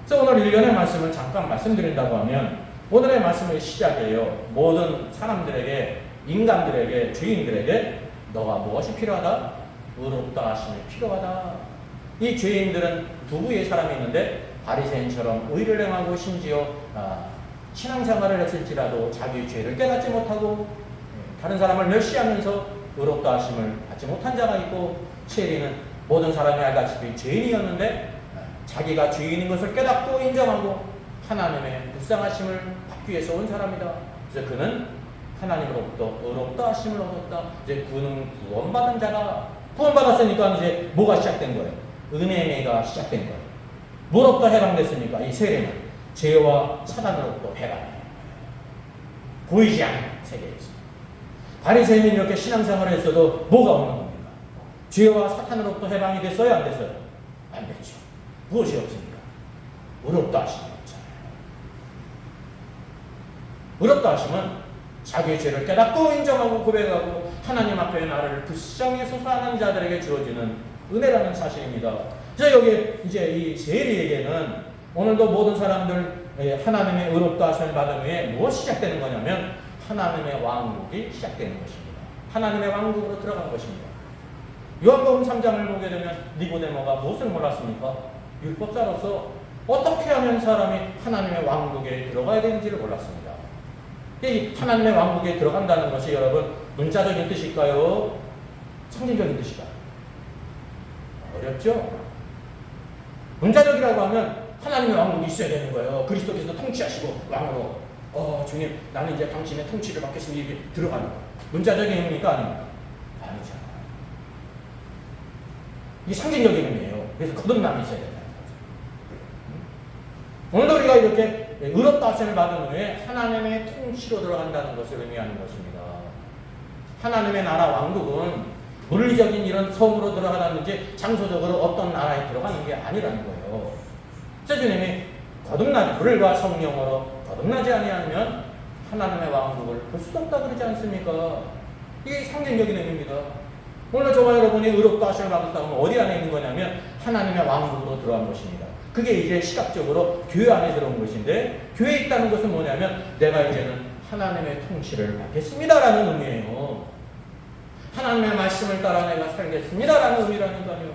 그래서 오늘 일련의 말씀을 잠깐 말씀드린다고 하면 오늘의 말씀의 시작이에요. 모든 사람들에게, 인간들에게, 죄인들에게 너가 무엇이 필요하다? 의롭다 하심이 필요하다. 이 죄인들은 두 부의 사람이 있는데 바리새인처럼 의를 행하고 심지어 신앙생활을 했을지라도 자기의 죄를 깨닫지 못하고 다른 사람을 멸시하면서 의롭다 하심을 받지 못한 자가 있고, 세리는 모든 사람이 알다시피 죄인이었는데 자기가 죄인인 것을 깨닫고 인정하고 하나님의 불쌍하심을 받기 위해서 온 사람이다. 그래서 그는 하나님으로부터 의롭다 하심을 얻었다. 이제 그는 구원받은 자가, 구원받았으니까 이제 뭐가 시작된 거예요? 은혜가 시작된 거예요. 뭐로부터 해방됐습니까? 이 세례는 죄와 사단으로부터 해방해요. 보이지 않는 세계에서. 바리새인은 이렇게 신앙생활을 했어도 뭐가 없는 겁니까? 죄와 사탄으로부터 해방이 됐어요? 안 됐어요? 안 됐죠. 무엇이 없습니까? 의롭다 하심이 없잖아요. 의롭다 하심은 자기의 죄를 깨닫고 인정하고 고백하고 하나님 앞에 나를 불쌍히 소사하는 자들에게 주어지는 은혜라는 사실입니다. 그래서 여기 이제 이 세리에게는 오늘도 모든 사람들 하나님의 의롭다 하심을 받은 후에 무엇이 시작되는 거냐면 하나님의 왕국이 시작되는 것입니다. 하나님의 왕국으로 들어간 것입니다. 요한복음 3장을 보게 되면 니고데모가 무엇을 몰랐습니까? 율법자로서 어떻게 하면 사람이 하나님의 왕국에 들어가야 되는지를 몰랐습니다. 이 하나님의 왕국에 들어간다는 것이 여러분 문자적인 뜻일까요? 상징적인 뜻일까요? 어렵죠? 문자적이라고 하면 하나님의 왕국이 있어야 되는 거예요. 그리스도께서 통치하시고 왕으로 주님 나는 이제 당신의 통치를 받겠습니다. 이게 들어가는 거예요. 문자적인 의미입니까? 아닙니까? 아니잖아요. 이게 상징적인 의미예요. 그래서 거듭남이 있어야 된다는 거죠. 오늘도 우리가 이렇게 의롭다 하심을 받은 후에 하나님의 통치로 들어간다는 것을 의미하는 것입니다. 하나님의 나라 왕국은 물리적인 이런 성으로 들어가다든지 장소적으로 어떤 나라에 들어가는 게 아니라는 거예요. 그래서 주님이 불과 성령으로 거듭나지 아니하면 하나님의 왕국을 볼 수도 없다 그러지 않습니까? 이게 상징적인 의미입니다. 오늘 저와 여러분이 의롭다 하심을 받았다면 어디 안에 있는 거냐면 하나님의 왕국으로 들어간 것입니다. 그게 이제 시각적으로 교회 안에 들어온 것인데, 교회에 있다는 것은 뭐냐면 내가 이제는 하나님의 통치를 받겠습니다라는 의미예요. 하나님의 말씀을 따라 내가 살겠습니다라는 의미라니까요.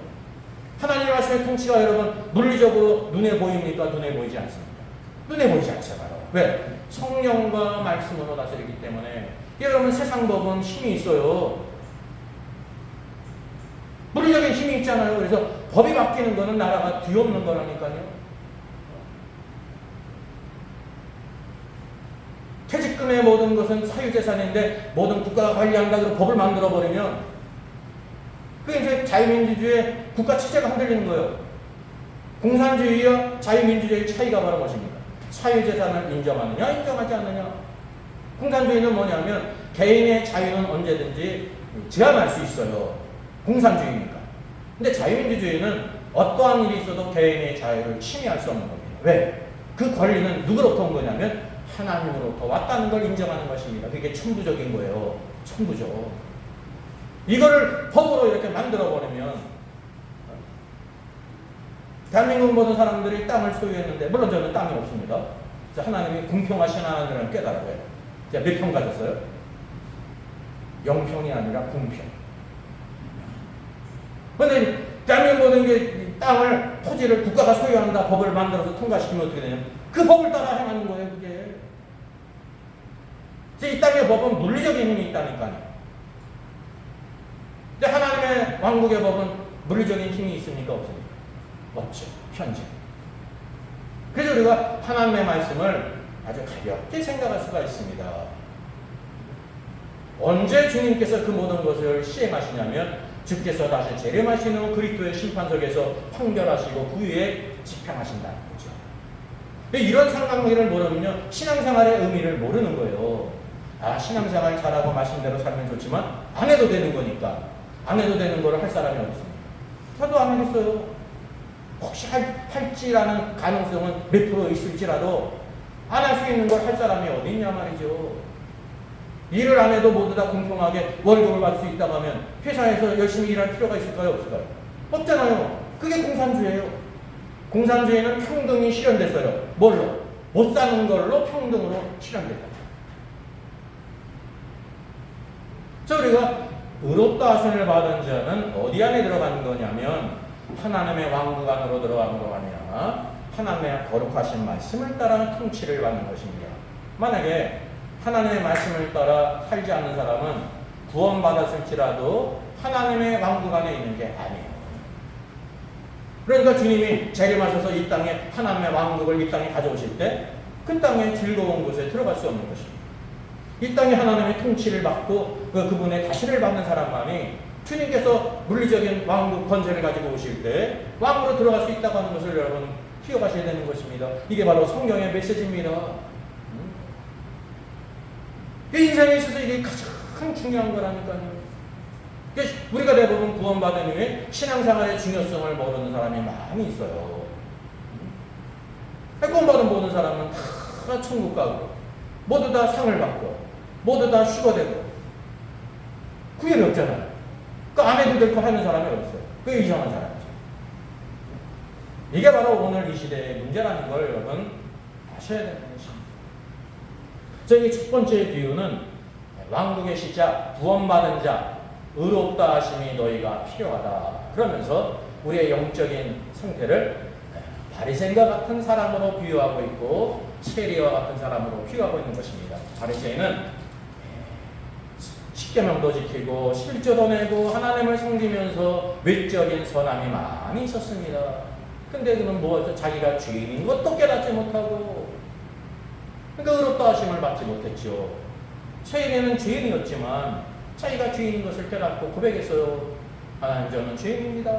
하나님의 말씀의 통치가 여러분 물리적으로 눈에 보입니까? 눈에 보이지 않습니다. 눈에 보이지 않잖아요. 왜? 성령과 말씀으로 다스리기 때문에. 여러분 세상 법은 힘이 있어요. 물리적인 힘이 있잖아요. 그래서 법이 바뀌는 거는 나라가 뒤엎는 거라니까요. 퇴직금의 모든 것은 사유재산인데 모든 국가가 관리한다고 법을 만들어버리면 그게 이제 자유민주주의의 국가 체제가 흔들리는 거예요. 공산주의와 자유민주주의의 차이가 바로 무엇입니까? 사유재산을 인정하느냐 인정하지 않느냐. 공산주의는 뭐냐면 개인의 자유는 언제든지 제한할 수 있어요. 공산주의니까. 근데 자유민주주의는 어떠한 일이 있어도 개인의 자유를 침해할 수 없는 겁니다. 왜? 그 권리는 누구로부터 온 거냐면 하나님으로부터 왔다는 걸 인정하는 것입니다. 그게 천부적인 거예요. 천부죠. 이거를 법으로 이렇게 만들어버리면 대한민국 모든 사람들이 땅을 소유했는데, 물론 저는 땅이 없습니다. 하나님이 공평하신 하나님을 깨달아요. 제가 몇 평 가졌어요? 0평이 아니라 공평. 그런데 대한민국 모든 게 땅을, 토지를 국가가 소유한다 법을 만들어서 통과시키면 어떻게 되냐면 그 법을 따라 행하는 거예요. 그게. 이 땅의 법은 물리적인 힘이 있다니까요. 근데 하나님의 왕국의 법은 물리적인 힘이 있습니까? 없습니까? 없죠. 현재. 그래서 우리가 하나님의 말씀을 아주 가볍게 생각할 수가 있습니다. 언제 주님께서 그 모든 것을 시행하시냐면 주께서 다시 재림하시는 그리스도의 심판석에서 판결하시고 그 위에 집행하신다는 거죠. 이런 상관관계를 모르면요, 신앙생활의 의미를 모르는 거예요. 아, 신앙생활 잘하고 말씀대로 살면 좋지만 안 해도 되는 거니까, 안 해도 되는 거를 할 사람이 어디 있습니까? 저도 안 하겠어요. 혹시 할지라는 가능성은 몇 프로 있을지라도 안 할 수 있는 걸 할 사람이 어디 있냐 말이죠. 일을 안 해도 모두 다 공평하게 월급을 받을 수 있다고 하면 회사에서 열심히 일할 필요가 있을까요? 없을까요? 없잖아요. 그게 공산주의예요. 공산주의는 평등이 실현됐어요. 뭘로? 못 사는 걸로 평등으로 실현됐다. 자, 우리가 의롭다 하심을 받은 자는 어디 안에 들어가는 거냐면 하나님의 왕국 안으로 들어가는 거 아니야. 하나님의 거룩하신 말씀을 따라 통치를 받는 것입니다. 만약에 하나님의 말씀을 따라 살지 않는 사람은 구원받았을지라도 하나님의 왕국 안에 있는 게 아니에요. 그러니까 주님이 재림하셔서 이 땅에 하나님의 왕국을 이 땅에 가져오실 때 그 땅의 즐거운 곳에 들어갈 수 없는 것입니다. 이 땅에 하나님의 통치를 받고 그분의 다스리를 받는 사람만이 주님께서 물리적인 왕국 권세를 가지고 오실 때 왕으로 들어갈 수 있다고 하는 것을 여러분 기억하셔야 되는 것입니다. 이게 바로 성경의 메시지입니다. 인생에 있어서 이게 가장 중요한 거라니까요. 우리가 대부분 구원받은 후에 신앙생활의 중요성을 모르는 사람이 많이 있어요. 구원받은 모든 사람은 다 천국 가고 모두 다 상을 받고 모두 다 휴거되고 그게 없잖아요. 그 안 해도 될 거 하는 사람이 어딨어요? 그게 이상한 사람이죠. 이게 바로 오늘 이 시대의 문제라는 걸 여러분 아셔야 되는 것입니다. 저희 첫 번째 비유는 왕국의 시작, 구원받은 자, 의롭다 하심이 너희가 필요하다. 그러면서 우리의 영적인 상태를 바리새인과 같은 사람으로 비유하고 있고 세리와 같은 사람으로 비유하고 있는 것입니다. 바리새인은 십계명도 지키고 실조도 내고 하나님을 섬기면서 외적인 선함이 많이 있었습니다. 근데 그는 무엇을 자기가 죄인인 것도 깨닫지 못하고 그러니까 의롭다 하심을 받지 못했죠. 세리는 죄인이었지만 자기가 죄인인 것을 깨닫고 고백했어요. 하나님, 저는 죄인입니다.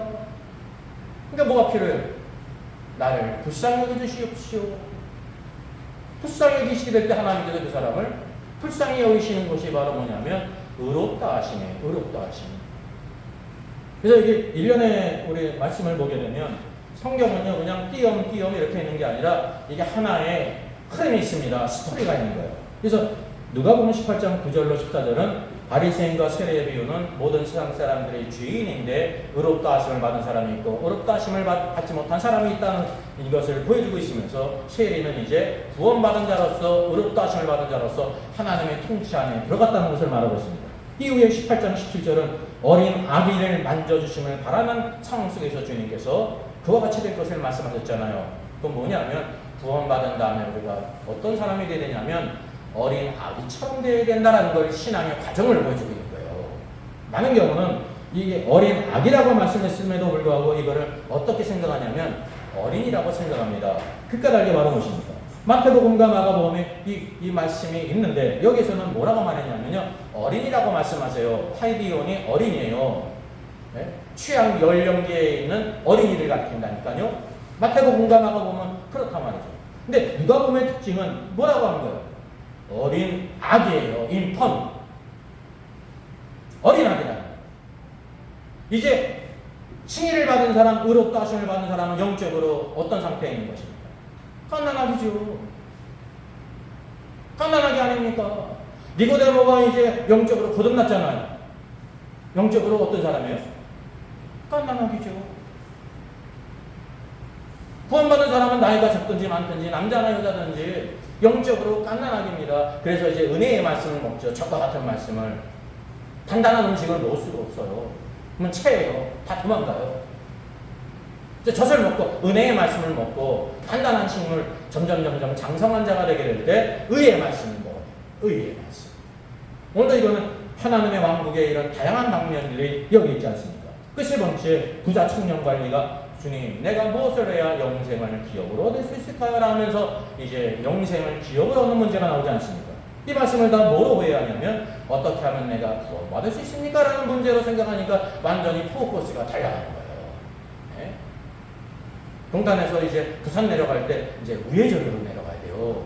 그러니까 뭐가 필요해요? 나를 불쌍히 여겨주시옵시오. 불쌍히 여기시게 될 때 하나님께서 그 사람을 불쌍히 여기시는 것이 바로 뭐냐면 의롭다 하심이에요. 의롭다 하심. 그래서 이게 1년에 우리 말씀을 보게 되면 성경은요 그냥 띄엄띄엄 이렇게 있는 게 아니라 이게 하나의 흐름이 있습니다. 스토리가 있는 거예요. 그래서 누가복음 18장 9절로 14절은 바리새인과 세리의 비유는 모든 세상 사람들이 죄인인데 의롭다 하심을 받은 사람이 있고 의롭다 하심을 받지 못한 사람이 있다는 이것을 보여주고 있으면서 세리는 이제 구원받은 자로서 의롭다 하심을 받은 자로서 하나님의 통치 안에 들어갔다는 것을 말하고 있습니다. 이후에 18장 17절은 어린 아기를 만져주심을 바라는 상황 속에서 주님께서 그와 같이 될 것을 말씀하셨잖아요. 그건 뭐냐면 구원받은 다음에 우리가 어떤 사람이 되야 되냐면 어린 아기처럼 되어야 된다는 걸 신앙의 과정을 보여주고 있는 거예요. 많은 경우는 이게 어린 아기라고 말씀했음에도 불구하고 이거를 어떻게 생각하냐면 어린이라고 생각합니다. 그 까닭이 바로 무엇입니까? 마태복음과 마가복음에 이 말씀이 있는데 여기서는 뭐라고 말했냐면요. 어린이라고 말씀하세요. 파이디온이 어린이에요. 네? 취향 연령계에 있는 어린이를 가리킨다니까요. 마태복음과 마가복음은 그렇단 말이죠. 근데 누가복음의 특징은 뭐라고 하는 거예요? 어린 아기예요. 인펀. 어린 아기다. 이제 칭의를 받은 사람, 의롭다 하심을 받은 사람은 영적으로 어떤 상태에 있는 것입니까? 갓난아기죠. 갓난아기 아닙니까? 니고데모가 이제 영적으로 거듭났잖아요. 영적으로 어떤 사람이에요? 갓난아기죠. 구원받은 사람은 나이가 적든지 많든지 남자나 여자든지 영적으로 갓난아기입니다. 그래서 이제 은혜의 말씀을 먹죠. 적과 같은 말씀을. 단단한 음식을 먹을 수가 없어요. 그러면 체해요. 다 도망가요. 젖을 먹고 은혜의 말씀을 먹고 단단한 식물 점점 장성한 자가 되게 될 때 의의 말씀을 먹어요. 의의 말씀. 오늘도 이거는 하나님의 왕국의 이런 다양한 방면들이 여기 있지 않습니까? 그 세 번째 부자 청년 관리가 주님, 내가 무엇을 해야 영생을 기업으로 얻을 수 있을까요? 라면서 이제 영생을 기업으로 얻는 문제가 나오지 않습니까? 이 말씀을 다 뭐로 회하냐면 어떻게 하면 내가 구원받을 수 있습니까? 라는 문제로 생각하니까 완전히 포커스가 달라가는 거예요. 네? 동탄에서 이제 부산 내려갈 때 이제 우회전으로 내려가야 돼요.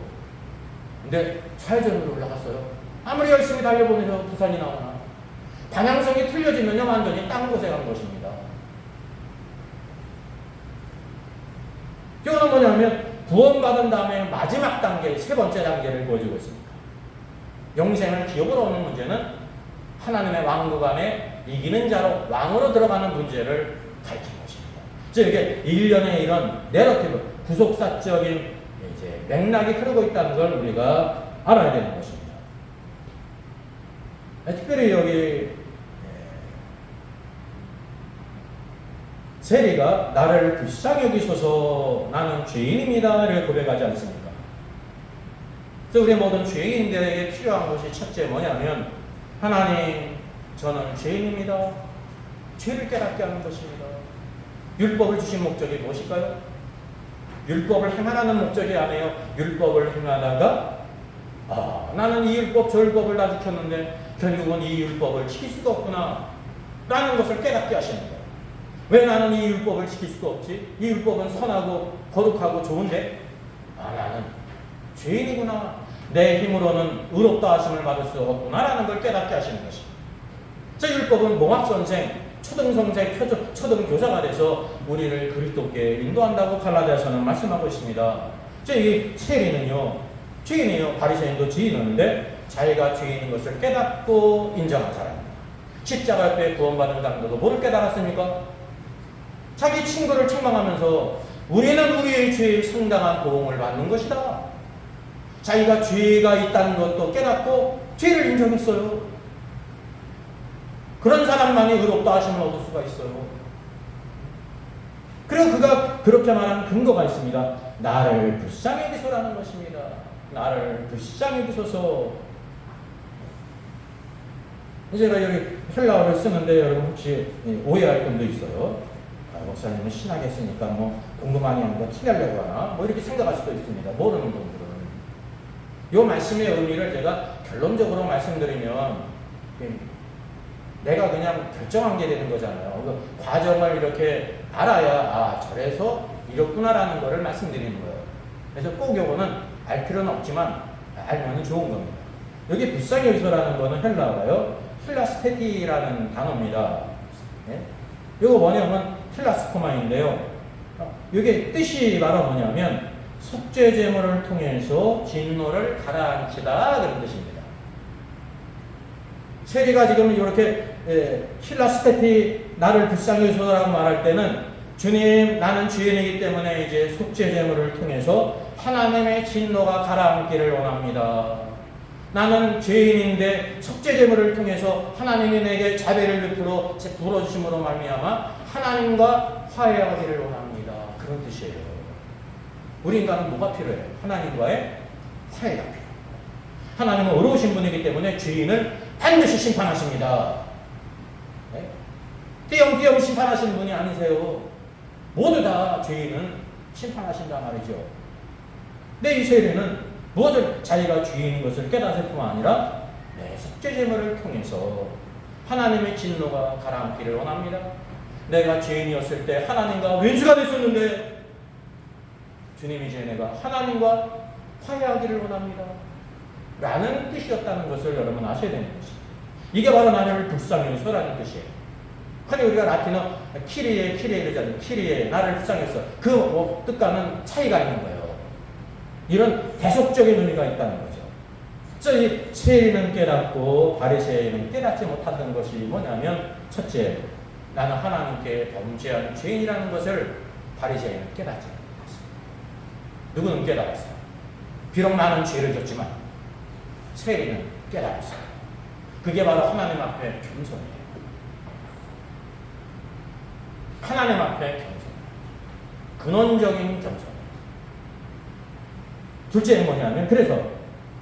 근데 좌회전으로 올라갔어요. 아무리 열심히 달려보내서 부산이 나오나 방향성이 틀려지면요 완전히 딴 곳에 간 것입니다. 이거는 뭐냐면 구원받은 다음에 마지막 단계, 세 번째 단계를 보여주고 있습니다. 영생을 기업으로 얻는 문제는 하나님의 왕국 안에 이기는 자로 왕으로 들어가는 문제를 가르치는 것입니다. 즉 이게 일련의 이런 내러티브, 구속사적인 이제 맥락이 흐르고 있다는 걸 우리가 알아야 되는 것입니다. 특별히 여기 세리가 나를 불쌍히 여기소서 나는 죄인입니다를 고백하지 않습니까? 그래서 우리 모든 죄인들에게 필요한 것이 첫째 뭐냐면 하나님 저는 죄인입니다. 죄를 깨닫게 하는 것입니다. 율법을 주신 목적이 무엇일까요? 율법을 행하라는 목적이 아니에요. 율법을 행하다가 나는 이 율법 저 율법을 다 지켰는데 결국은 이 율법을 지킬 수가 없구나 라는 것을 깨닫게 하시는 거예요. 왜 나는 이 율법을 지킬 수가 없지? 이 율법은 선하고 거룩하고 좋은데 나는 죄인이구나. 내 힘으로는 의롭다 하심을 받을 수 없구나 라는 걸 깨닫게 하시는 것입니다. 저 율법은 몽학선생, 초등선생, 초등교사가 돼서 우리를 그리스도께 인도한다고 갈라디아서는 말씀하고 있습니다. 이 세리는요, 죄인이에요. 바리새인도 죄인이었는데 자기가 죄인인 것을 깨닫고 인정한 사람입니다. 십자가 옆에 구원받은 강도도 뭐를 깨달았습니까? 자기 친구를 책망하면서 우리는 우리의 죄에 상당한 보응을 받는 것이다. 자기가 죄가 있다는 것도 깨닫고 죄를 인정했어요. 그런 사람만이 의롭다 하심을 얻을 수가 있어요. 그리고 그가 그렇게 말한 근거가 있습니다. 나를 불쌍히 여기소라는 것입니다. 나를 불쌍히 여기소서. 제가 여기 헬라어를 쓰는데 여러분 혹시 오해할 분도 있어요. 목사님은 신학에 했으니까 뭐 공부 많이 하는 거 티내려고 하나 뭐 이렇게 생각할 수도 있습니다. 모르는 분들은. 이 말씀의 의미를 제가 결론적으로 말씀드리면 내가 그냥 결정한 게 되는 거잖아요. 그 과정을 이렇게 알아야 저래서 이렇구나라는 거를 말씀드리는 거예요. 그래서 꼭 요거는 알 필요는 없지만 알면 좋은 겁니다. 여기 불쌍히 여기소라는 거는 헬라어가요. 필라스테티라는 단어입니다. 네? 요거 뭐냐면 필라스코마인데요. 이게 뜻이 바로 뭐냐면 속죄 제물을 통해서 진노를 가라앉히다 그런 뜻입니다. 세리가 지금 이렇게 필라스테티 나를 불쌍히 여기소라고 말할 때는 주님 나는 죄인이기 때문에 이제 속죄 제물을 통해서 하나님의 진노가 가라앉기를 원합니다. 나는 죄인인데 속죄 제물을 통해서 하나님이 내게 자비를 베풀어 부어주심으로 말미암아 하나님과 화해하기를 원합니다. 그런 뜻이에요. 우리 인간은 뭐가 필요해요? 하나님과의 화해가 필요해요. 하나님은 어려우신 분이기 때문에 죄인을 반드시 심판하십니다. 네? 띄엄띄엄 심판하시는 분이 아니세요. 모두 다 죄인은 심판하신단 말이죠. 근데 이 세리는 무엇을 자기가 죄인인 것을 깨달을 뿐만 아니라 속죄 제물을 통해서 하나님의 진노가 가라앉기를 원합니다. 내가 죄인이었을 때 하나님과 왼수가 됐었는데 주님 이제 내가 하나님과 화해하기를 원합니다. 라는 뜻이었다는 것을 여러분 아셔야 되는 것입니다. 이게 바로 나를 불쌍히 여기소라는 뜻이에요. 흔히 우리가 라틴어 키리에 그러잖아요. 키리에 나를 불쌍히 여기소. 그 뜻과는 차이가 있는 거예요. 이런 대속적인 의미가 있다는 거죠. 그래서 이 세리는 깨닫고 바리새인은 깨닫지 못하던 것이 뭐냐면 첫째, 나는 하나님께 범죄한 죄인이라는 것을 바리새인은 깨닫지 못했습니다. 누구는 깨달았어요. 비록 나는 죄를 졌지만 세리는 깨달았어요. 그게 바로 하나님 앞에 겸손이에요. 하나님 앞에 겸손. 근원적인 겸손. 둘째는 뭐냐면 그래서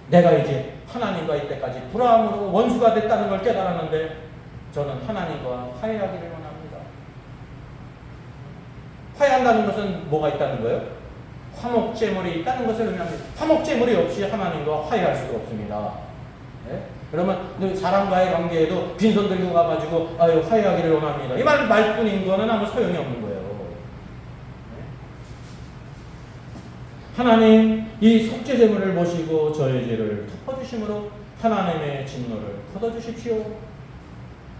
내가 이제 하나님과 이때까지 불화함으로 원수가 됐다는 걸 깨달았는데 저는 하나님과 화해하기를 원합니다. 화해한다는 것은 뭐가 있다는 거예요? 화목제물이 있다는 것을 의미합니다. 화목제물이 없이 하나님과 화해할 수가 없습니다. 네? 그러면 사람과의 관계에도 빈손 들고 가가지고 아유 화해하기를 원합니다. 이 말뿐인 거는 아무 소용이 없는 거예요. 네? 하나님 이 속죄제물을 보시고 저의 죄를 덮어주심으로 하나님의 진노를 걷어주십시오.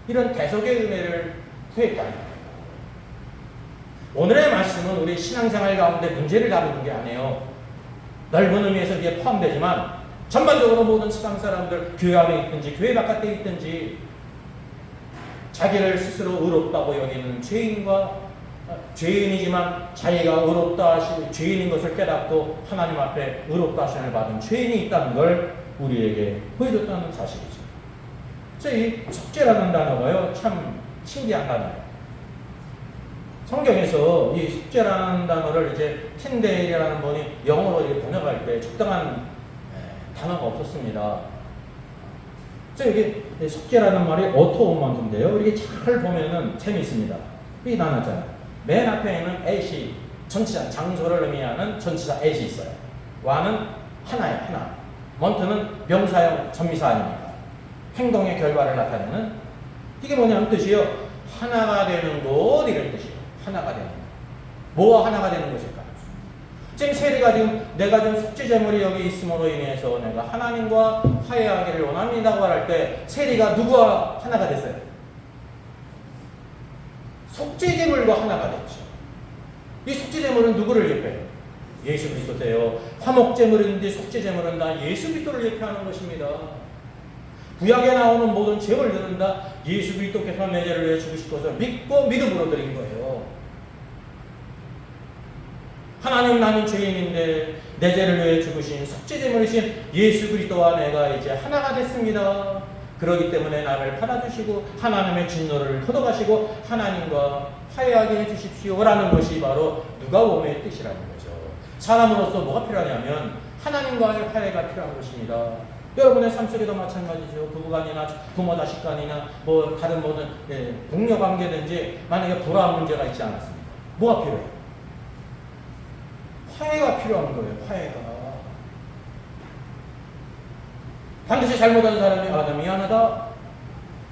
이런 대속의 은혜를 구했다. 오늘의 말씀은 우리 신앙생활 가운데 문제를 다루는 게 아니에요. 넓은 의미에서 이게 포함되지만 전반적으로 모든 세상 사람들 교회 안에 있든지 교회 바깥에 있든지 자기를 스스로 의롭다고 여기는 죄인이지만 자기가 의롭다 하시 죄인인 것을 깨닫고 하나님 앞에 의롭다 하심을 받은 죄인이 있다는 걸 우리에게 보여줬다는 사실이죠. 그래서 이 속죄라는 단어가요 참 신기한 단어예요. 성경에서 이 속죄라는 단어를 이제 틴데일이라는 분이 영어로 번역할 때 적당한 단어가 없었습니다. 그래서 이게 속죄라는 말이 어토오먼트인데요. 이게 잘 보면은 재미있습니다. 이 단어잖아요. 맨 앞에 있는 at이 전치사, 장소를 의미하는 전치사 at이 있어요. 와는 하나예요, 하나. 먼트는 명사형 전미사 아닙니까? 행동의 결과를 나타내는 이게 뭐냐면 뜻이요. 하나가 되는 곳 이런 뜻이에요. 하나가 되는 것. 뭐와 하나가 되는 것일까? 지금 세리가 지금 내가 좀 속죄제물이 여기 있음으로 인해서 내가 하나님과 화해하기를 원합니다고 할 때 세리가 누구와 하나가 됐어요? 속죄제물과 하나가 됐죠. 이 속죄제물은 누구를 예표해요? 예수 그리스도세요. 화목제물인지 속죄제물은 다 예수 그리스도를 예표하는 것입니다. 구약에 나오는 모든 제물들은 다 예수 그리스도께서 내 죄를 위해 죽으실 것을 믿고 믿음으로 드린 거예요. 하나님 나는 죄인인데 내 죄를 위해 죽으신 속죄제물이신 예수 그리스도와 내가 이제 하나가 됐습니다. 그렇기 때문에 나를 받아주시고 하나님의 진노를 걷어가시고 하나님과 화해하게 해주십시오라는 것이 바로 누가복음의 뜻이라는 거죠. 사람으로서 뭐가 필요하냐면 하나님과의 화해가 필요한 것입니다. 여러분의 삶 속에도 마찬가지죠. 부부간이나 부모 자식간이나 뭐 다른 모든 동료 관계든지 만약에 불화한 문제가 있지 않았습니까? 뭐가 필요해요? 화해가 필요한 거예요. 화해가. 반드시 잘못한 사람이 나 미안하다.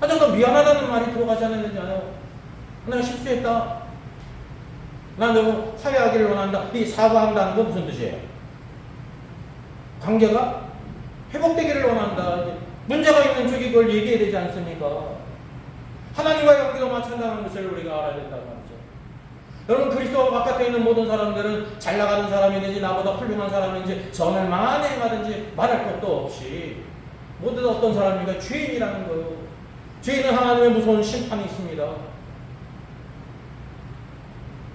너 미안하다는 말이 들어가지 않았느냐요. 내가 실수했다. 나 너무 화해하기를 원한다. 이 사과한다는 건 무슨 뜻이에요? 관계가 회복되기를 원한다. 문제가 있는 쪽이 그걸 얘기해야 되지 않습니까? 하나님과의 관계도 마찬가지라는 것을 우리가 알아야 된다는 말이죠. 여러분 그리스도 바깥에 있는 모든 사람들은 잘 나가는 사람이든지 나보다 훌륭한 사람인지 선을 많이 행하든지 말할 것도 없이 모두 다 어떤 사람인가 죄인이라는 거예요. 죄인은 하나님의 무서운 심판이 있습니다.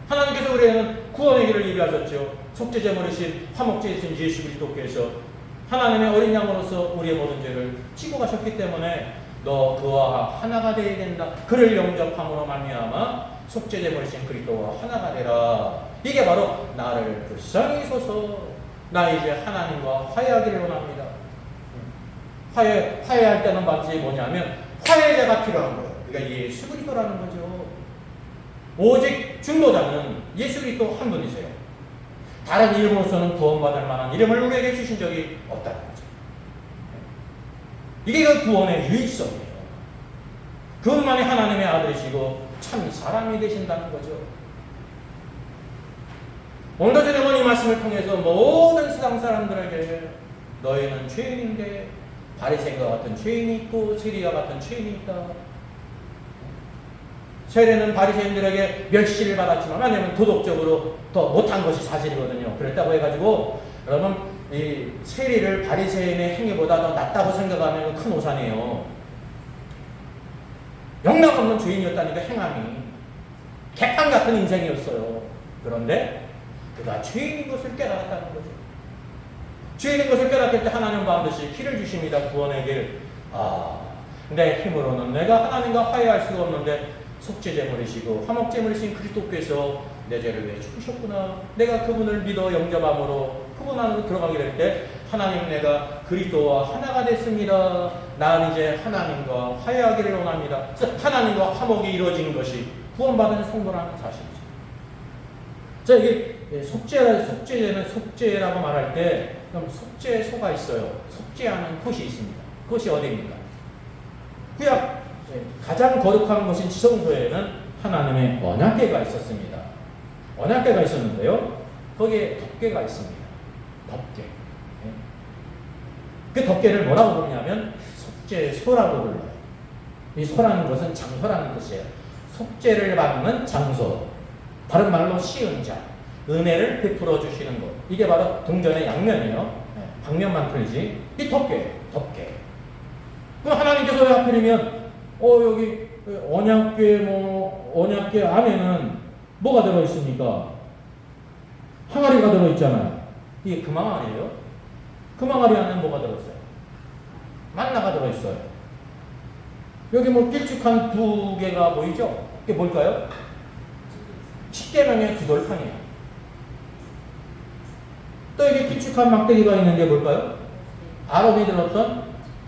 하나님께서 우리에게는 구원의 길을 예비하셨죠. 속죄제물이신 화목제이신 예수 그리스도께서 하나님의 어린 양으로서 우리의 모든 죄를 지고 가셨기 때문에 너 그와 하나가 되어야 된다. 그를 영접함으로 말미암아 속죄제물이신 그리스도와 하나가 되라. 이게 바로 나를 불쌍히 여기소서. 나 이제 하나님과 화해하기를 원합니다. 화해할 때는 반드시 뭐냐면 화해자가 필요한 거예요. 그러니까 예수 그리스도라는 거죠. 오직 중보자는 예수 그리스도 한 분이세요. 다른 이름으로서는 구원받을 만한 이름을 우리에게 주신 적이 없다는 거죠. 이게 그 구원의 유일성이에요. 그분만이 하나님의 아들이시고 참 사람이 되신다는 거죠. 오늘도 주님은 이 말씀을 통해서 모든 세상 사람들에게 너희는 죄인인데 바리새인과 같은 죄인이 있고 세리와 같은 죄인이 있다. 세례는 바리새인들에게 멸시를 받았지만 왜냐하면 도덕적으로 더 못한 것이 사실이거든요. 그랬다고 해가지고 여러분 이 세리를 바리새인의 행위보다 더 낫다고 생각하면 큰 오산이에요. 영락없는 죄인이었다니까 행함이 개판 같은 인생이었어요. 그런데 그가 죄인인 것을 깨달았다는 거죠. 죄인인 것을 깨닫을 때 하나님 반드시 길을 주십니다. 구원의 길. 내 힘으로는 내가 하나님과 화해할 수가 없는데 속죄제물이시고 화목제물이신 그리스도께서 내 죄를 위해 죽으셨구나. 내가 그분을 믿어 영접함으로 그분 안으로 들어가게 될 때 하나님 내가 그리스도와 하나가 됐습니다. 나는 이제 하나님과 화해하기를 원합니다. 그래서 하나님과 화목이 이루어지는 것이 구원받은 성도라는 사실이죠. 자, 이게 속죄라고 말할 때 그럼 속죄소가 있어요. 속죄하는 폿이 있습니다. 그것이 어디입니까? 구약 가장 거룩한 것인 지성소에는 하나님의 언약궤가 있었습니다. 언약궤가 있었는데요. 거기에 덮개가 있습니다. 덮개. 그 덮개를 뭐라고 부르냐면 속죄소라고 불러요. 이 소라는 것은 장소라는 뜻이에요. 속죄를 받는 장소. 다른 말로 시은자. 은혜를 베풀어 주시는 것. 이게 바로 동전의 양면이에요. 방면만 틀리지. 이 덮개. 그럼 하나님께서 왜 하필이면 여기 언약궤 안에는 뭐가 들어 있습니까? 항아리가 들어 있잖아요. 이게 금항아리예요. 금항아리 안에는 뭐가 들어 있어요? 만나가 들어 있어요. 여기 길쭉한 두 개가 보이죠? 이게 뭘까요? 십계명의 두 돌판이에요. 또 여기 길쭉한 막대기가 있는 게 뭘까요? 아론이 들었던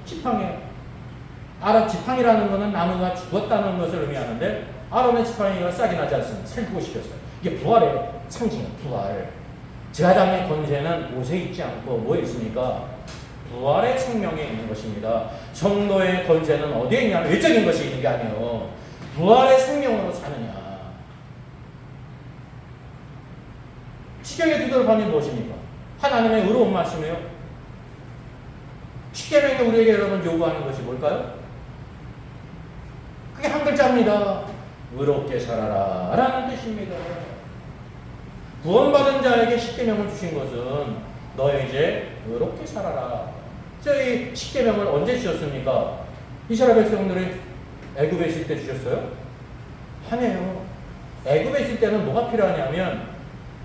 지팡이에요. 아론 지팡이라는 것은 나무가 죽었다는 것을 의미하는데 아론의 지팡이가 싹이 나지 않습니다. 살고 싶었어요. 이게 부활의 상징이에요. 부활. 제사장의 권세는 옷에 있지 않고 뭐에 있습니까? 부활의 생명에 있는 것입니다. 성도의 권세는 어디에 있냐면 외적인 것이 있는 게 아니에요. 부활의 생명으로 사느냐. 십계명의 두 돌판이 무엇입니까? 하나님의 의로운 말씀이에요. 십계명이 우리에게 여러분 요구하는 것이 뭘까요? 그게 한 글자입니다. 의롭게 살아라 라는 뜻입니다. 구원받은 자에게 십계명을 주신 것은 너 이제 의롭게 살아라. 저희 십계명을 언제 주셨습니까? 이스라엘 백성들이 애굽에 있을 때 주셨어요? 아니에요. 애굽에 있을 때는 뭐가 필요하냐면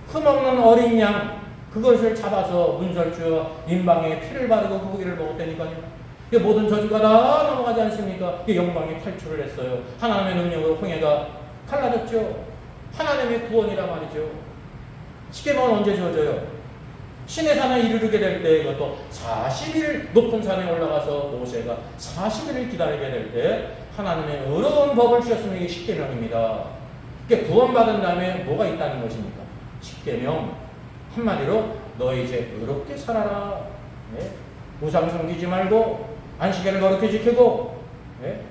흠없는 어린 양 그것을 잡아서 문설주와 인방에 피를 바르고 그 고기를 먹었다니까요. 모든 저주가 다 넘어가지 않습니까? 영광이 탈출을 했어요. 하나님의 능력으로 홍해가 갈라졌죠. 하나님의 구원이라 말이죠. 십계명은 언제 주어져요? 신의 산에 이르게 될 때 이것도 40일 높은 산에 올라가서 모세가 40일을 기다리게 될 때 하나님의 의로운 법을 주셨으면 이게 십계명입니다. 구원받은 다음에 뭐가 있다는 것입니까? 십계명 한마디로 너 이제 의롭게 살아라. 네? 우상 섬기지 말고 안식일을 거룩히 지키고 네?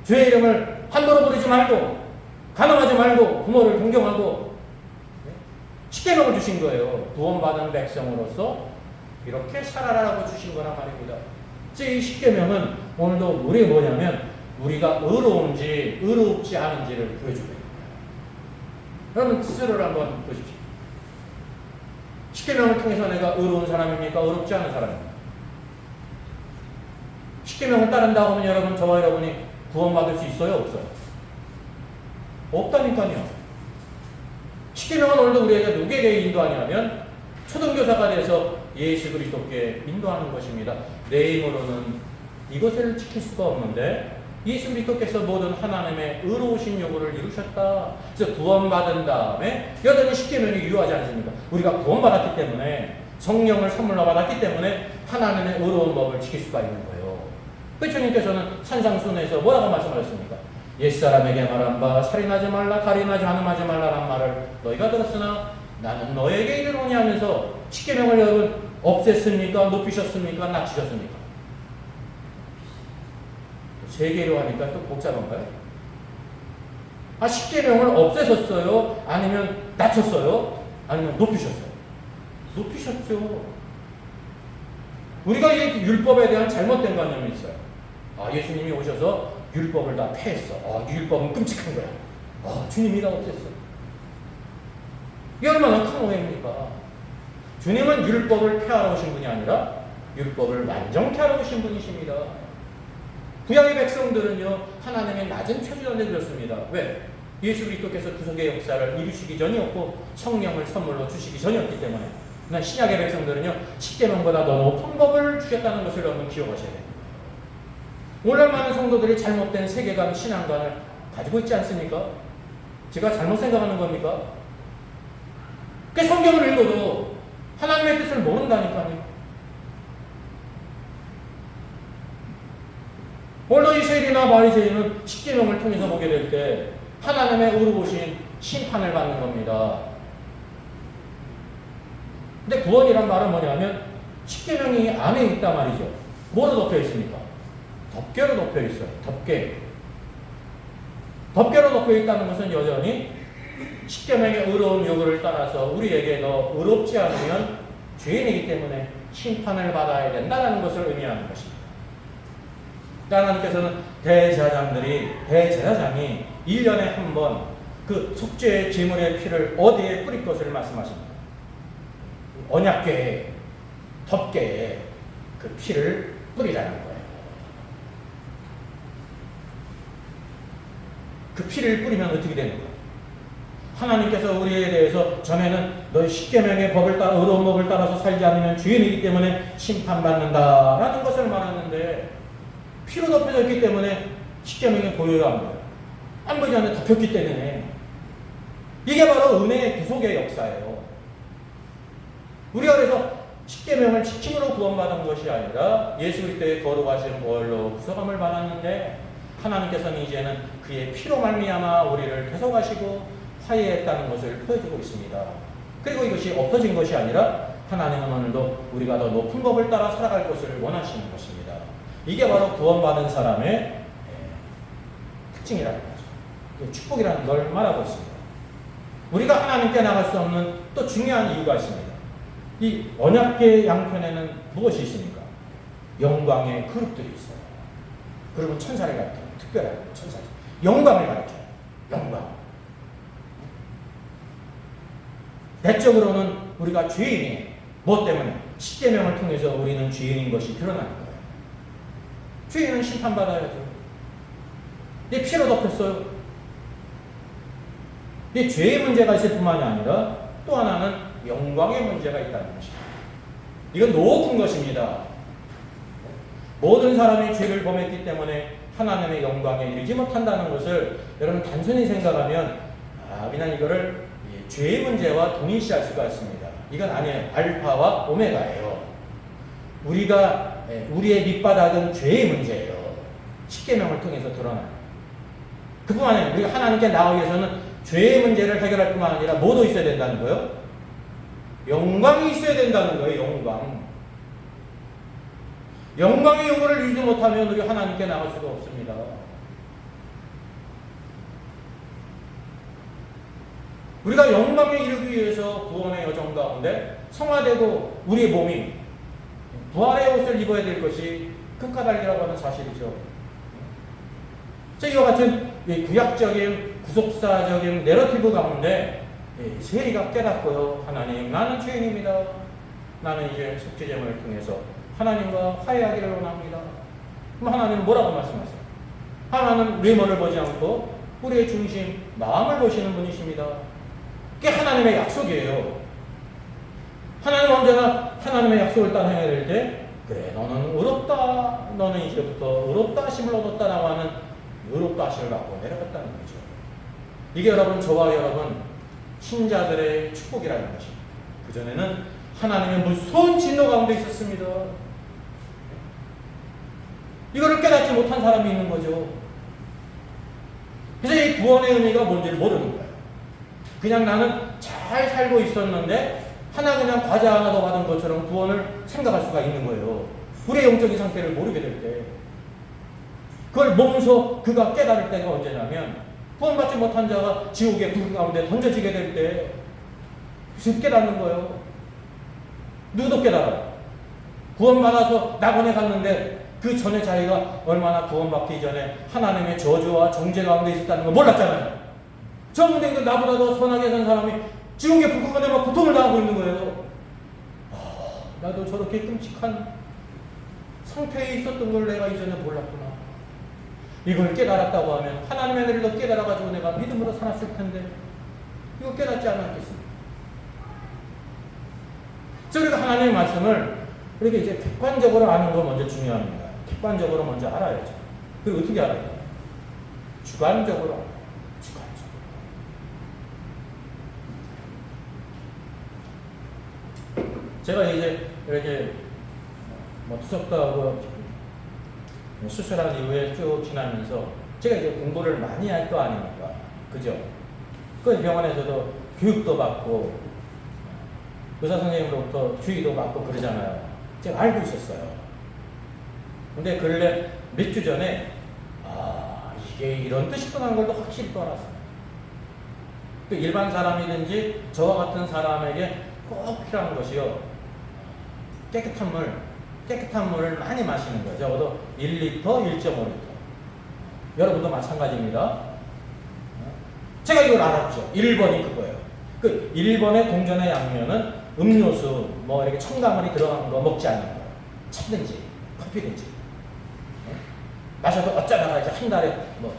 주의 이름을 함부로 부르지 말고 간음하지 말고 부모를 존경하고 네? 십계명을 주신 거예요. 구원받은 백성으로서 이렇게 살아라라고 주신 거란 말입니다. 이 십계명은 오늘도 우리 뭐냐면 우리가 의로운지 의롭지 않은지를 보여주고 있는 거예요. 여러분 스스로를 한번 보십시오. 십계명을 통해서 내가 의로운 사람입니까? 의롭지 않은 사람입니까? 십계명을 따른다고 하면 여러분, 저와 여러분이 구원받을 수 있어요? 없어요? 없다니까요. 십계명은 오늘도 우리에게 누구에게 인도하냐면 초등교사가 돼서 예수 그리스도께 인도하는 것입니다. 내 힘으로는 이것을 지킬 수가 없는데 예수 그리스도께서 모든 하나님의 의로우신 요구를 이루셨다. 그래서 구원받은 다음에 여전히 십계명이 유효하지 않습니까? 우리가 구원받았기 때문에 성령을 선물로 받았기 때문에 하나님의 의로운 법을 지킬 수가 있는 거예요. 그 주님께서는 산상순에서 뭐라고 말씀하셨습니까? 옛사람에게 말한 바 살인하지 말라, 가림하지 않음하지 말라란 말을 너희가 들었으나 나는 너에게 이르노니 하면서 십계명을 여러분 없앴습니까? 높이셨습니까? 낮추셨습니까? 세 개로 하니까 또 복잡한가요? 십계명을 없애셨어요? 아니면 낮췄어요? 아니면 높이셨어요? 높이셨죠. 우리가 이 율법에 대한 잘못된 관념이 있어요. 예수님이 오셔서 율법을 다 폐했어. 율법은 끔찍한 거야. 주님이 다 없앴어. 이게 얼마나 큰 오해입니까? 주님은 율법을 폐하러 오신 분이 아니라 율법을 완전케 하러 오신 분이십니다. 구약의 백성들은요, 하나님의 낮은 표준을 드렸습니다. 왜? 예수 그리스도께서 구속의 역사를 이루시기 전이었고 성령을 선물로 주시기 전이었기 때문에. 그러나 신약의 백성들은요, 십계명보다 더 높은 법을 주셨다는 것을 여러분 기억하셔야 됩니다. 오늘 많은 성도들이 잘못된 세계관, 신앙관을 가지고 있지 않습니까? 제가 잘못 생각하는 겁니까? 그 성경을 읽어도 하나님의 뜻을 모른다니까요. 오늘 이세일이나 바리새인은 십계명을 통해서 보게 될 때 하나님의 의로우신 심판을 받는 겁니다. 근데 구원이란 말은 뭐냐면 십계명이 안에 있단 말이죠. 뭐로 덮여 있습니까? 덮개로 덮여 있어요. 덮개. 덮개로 덮여 있다는 것은 여전히 십계명의 의로운 요구를 따라서 우리에게 너 의롭지 않으면 죄인이기 때문에 심판을 받아야 된다는 것을 의미하는 것입니다. 하나님께서는 대제사장이 1년에 한 번 그 속죄의 제물의 피를 어디에 뿌릴 것을 말씀하십니다. 언약궤에, 덮개에 그 피를 뿌리라는 거예요. 그 피를 뿌리면 어떻게 되는 거예요? 하나님께서 우리에 대해서 전에는 너희 십계명의 법을 따라 의로운 법을 따라서 살지 않으면 죄인이기 때문에 심판받는다라는 것을 말하는데 피로 덮여져 있기 때문에 십계명이 보여야 합니다. 안 보이지 않는데 덮였기 때문에 이게 바로 은혜의 구속의 역사예요. 우리가 그래서 십계명을 지킴으로 구원받은 것이 아니라 예수 그리스도의 거룩하신 보혈로 구속함을 받았는데 하나님께서는 이제는 그의 피로 말미암아 우리를 대속하시고 화해했다는 것을 보여주고 있습니다. 그리고 이것이 엎어진 것이 아니라 하나님은 오늘도 우리가 더 높은 법을 따라 살아갈 것을 원하시는 것입니다. 이게 바로 구원받은 사람의 특징이라는 거죠. 축복이라는 걸 말하고 있습니다. 우리가 하나님께 나갈 수 없는 또 중요한 이유가 있습니다. 이 언약궤 양편에는 무엇이 있습니까? 영광의 그룹들이 있어요. 그룹은 천사를 가리켜요. 특별한 천사. 영광을 가리켜요. 영광. 내적으로는 우리가 죄인이에요. 뭐 때문에? 십계명을 통해서 우리는 죄인인 것이 드러나는 거예요. 죄인은 심판받아야죠. 이 피로 덮였어요. 이 죄의 문제가 있을 뿐만이 아니라 또 하나는 영광의 문제가 있다는 것입니다. 이건 높은 것입니다. 모든 사람이 죄를 범했기 때문에 하나님의 영광에 이르지 못한다는 것을 여러분 단순히 생각하면 그냥 이거를 죄의 문제와 동일시할 수가 있습니다. 이건 아니에요. 알파와 오메가예요. 우리의 밑바닥은 죄의 문제예요. 십계명을 통해서 드러나요. 그뿐만 아니라 우리가 하나님께 나가기 위해서는 죄의 문제를 해결할 뿐만 아니라 뭐도 있어야 된다는 거예요? 영광이 있어야 된다는 거예요. 영광. 영광의 요구를 이루지 못하면 우리 하나님께 나갈 수가 없습니다. 우리가 영광에 이르기 위해서 구원의 여정 가운데 성화되고 우리의 몸이 부활의 옷을 입어야 될 것이 극하달리라고 하는 사실이죠. 이와 같은 구약적인 구속사적인 내러티브 가운데 세리가 깨닫고요. 하나님, 나는 죄인입니다. 나는 이제 속죄제물을 통해서 하나님과 화해하기를 원합니다. 그럼 하나님은 뭐라고 말씀하세요? 하나님은 외모를 보지 않고 우리의 중심, 마음을 보시는 분이십니다. 그게 하나님의 약속이에요. 하나님은 언제나 하나님의 약속을 따라해야 될 때, 그래, 너는 의롭다. 너는 이제부터 의롭다 하심을 얻었다라고 하는 의롭다 하심을 받고 내려갔다는 거죠. 이게 여러분, 저와 여러분 신자들의 축복이라는 것입니다. 그전에는 하나님의 무서운 진노 가운데 있었습니다. 이거를 깨닫지 못한 사람이 있는 거죠. 그래서 이 구원의 의미가 뭔지를 모르는 거예요. 그냥 나는 잘 살고 있었는데 그냥 과자 하나 더 받은 것처럼 구원을 생각할 수가 있는 거예요. 우리의 영적인 상태를 모르게 될 때. 그걸 몸소 그가 깨달을 때가 언제냐면 구원받지 못한 자가 지옥의 불 가운데 던져지게 될 때 즉 깨닫는 거예요. 누구도 깨달아요. 구원받아서 낙원에 갔는데 그 전에 자기가 얼마나 구원받기 전에 하나님의 저주와 정죄 가운데 있었다는 걸 몰랐잖아요. 전문대도 나보다 더 선하게 산 사람이 지옥의 불 가운데 막 고통을 당하고 있는 거예요. 나도 저렇게 끔찍한 상태에 있었던 걸 내가 이전에 몰랐구나. 이걸 깨달았다고 하면 하나님의 은혜를 더 깨달아가지고 내가 믿음으로 살았을 텐데 이거 깨닫지 않았겠습니까? 우리가 하나님의 말씀을 이렇게 이제 객관적으로 아는 거 먼저 중요합니다. 객관적으로 먼저 알아야죠. 그리고 어떻게 알아야 돼요? 주관적으로 알아요. 주관적으로. 제가 이제 이렇게 투석도 하고 수술한 이후에 쭉 지나면서 제가 이제 공부를 많이 할 거 아닙니까? 그죠? 그 병원에서도 교육도 받고 의사 선생님으로부터 주의도 받고 그러잖아요. 제가 알고 있었어요. 근데 근래 몇 주 전에 이게 이런 뜻이구나 하는 걸 확실히 또 알았어요. 또 일반 사람이든지 저와 같은 사람에게 꼭 필요한 것이요, 깨끗한 물을 많이 마시는 거예요. 적어도 1리터, 1.5리터. 여러분도 마찬가지입니다. 제가 이걸 알았죠. 1번이 그거예요. 그 1번의 동전의 양면은 음료수, 뭐 이렇게 첨가물이 들어간 거 먹지 않는 거예요. 차든지 커피든지. 마셔도 어쩌다가 이제 한 달에 뭐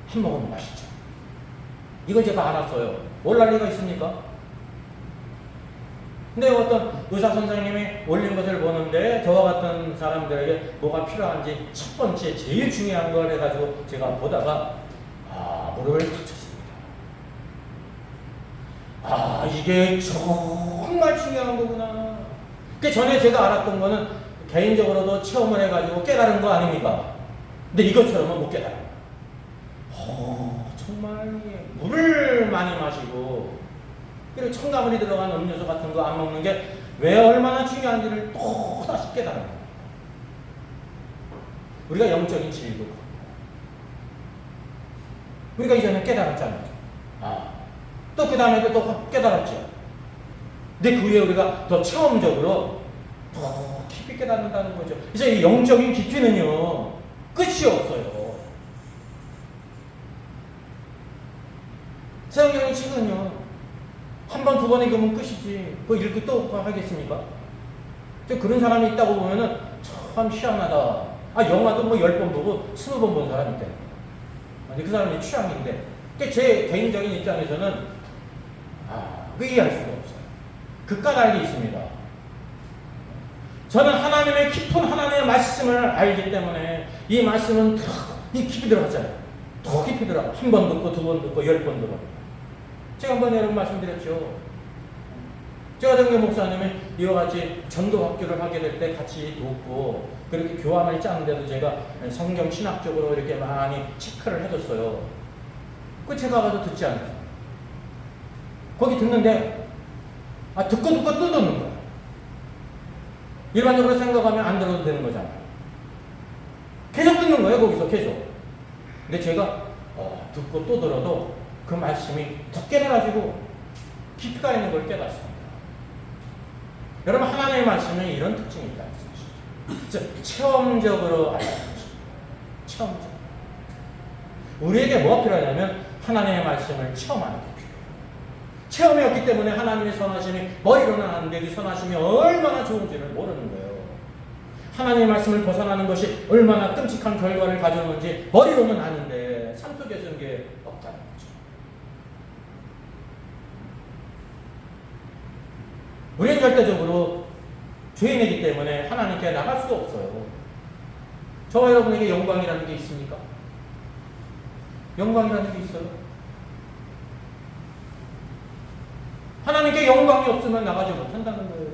한 모금 마시죠. 이걸 제가 알았어요. 몰랄 리가 있습니까? 근데 어떤 의사 선생님이 올린 것을 보는데 저와 같은 사람들에게 뭐가 필요한지 첫 번째 제일 중요한 걸 해가지고 제가 보다가 무릎을 탁 쳤습니다. 이게 정말 중요한 거구나. 그 전에 제가 알았던 거는 개인적으로도 체험을 해가지고 깨달은 거 아닙니까? 근데 이것처럼은 못 깨달아요. 정말 물을 많이 마시고 그리고 첨가물이 들어간 음료수 같은 거 안 먹는 게 왜 얼마나 중요한지를 또 다시 깨달아요. 우리가 영적인 진리고 우리가 이전에 깨달았잖아요. 또 그 다음에도 또 깨달았죠. 근데 그 후에 우리가 더 체험적으로 더 깊이 깨닫는다는 거죠. 이제 이 영적인 깊이는요, 끝이 없어요. 성경의 책은요, 한 번, 두 번 읽으면 끝이지. 그거 읽고 또 하겠습니까? 그런 사람이 있다고 보면은 참 희한하다. 영화도 뭐 10번 보고 20번 본 사람이 있대. 그 사람이 취향인데. 제 개인적인 입장에서는, 이해할 수가 없어요. 극과 달리 있습니다. 저는 하나님의 깊은 하나님의 말씀을 알기 때문에 이 말씀은 더 깊이 들어갔잖아요. 더 깊이 들어가. 한 번 듣고, 두 번 듣고, 10번 듣고. 제가 한번 여러분 말씀드렸죠. 제가 정교 목사님이 이와 같이 전도 학교를 하게 될 때 같이 돕고 그렇게 교환을 짜는데도 제가 성경 신학적으로 이렇게 많이 체크를 해줬어요. 그 제가 가서 듣지 않았어요. 거기 듣는데 듣고 또 듣는 거예요. 일반적으로 생각하면 안 들어도 되는 거잖아요. 계속 듣는 거예요. 거기서 계속. 근데 제가 듣고 또 들어도 그 말씀이 더 깨달아지고 깊이가 있는 걸 깨닫습니다. 여러분, 하나님의 말씀에 이런 특징이 있다는 것이죠. 체험적으로 알아야 합니다. 체험적. 우리에게 뭐가 필요하냐면 하나님의 말씀을 체험하는 게 필요해요. 체험이 없기 때문에 하나님의 선하심이 머리로는 아는데 그 선하심이 얼마나 좋은지를 모르는 거예요. 하나님의 말씀을 벗어나는 것이 얼마나 끔찍한 결과를 가져오는지 머리로는 아는데 삶 속에서는 그게 없다는 거죠. 우리는 절대적으로 죄인이기 때문에 하나님께 나갈 수 없어요. 저와 여러분에게 영광이라는 게 있습니까? 영광이라는 게 있어요. 하나님께 영광이 없으면 나가지 못한다는 거예요.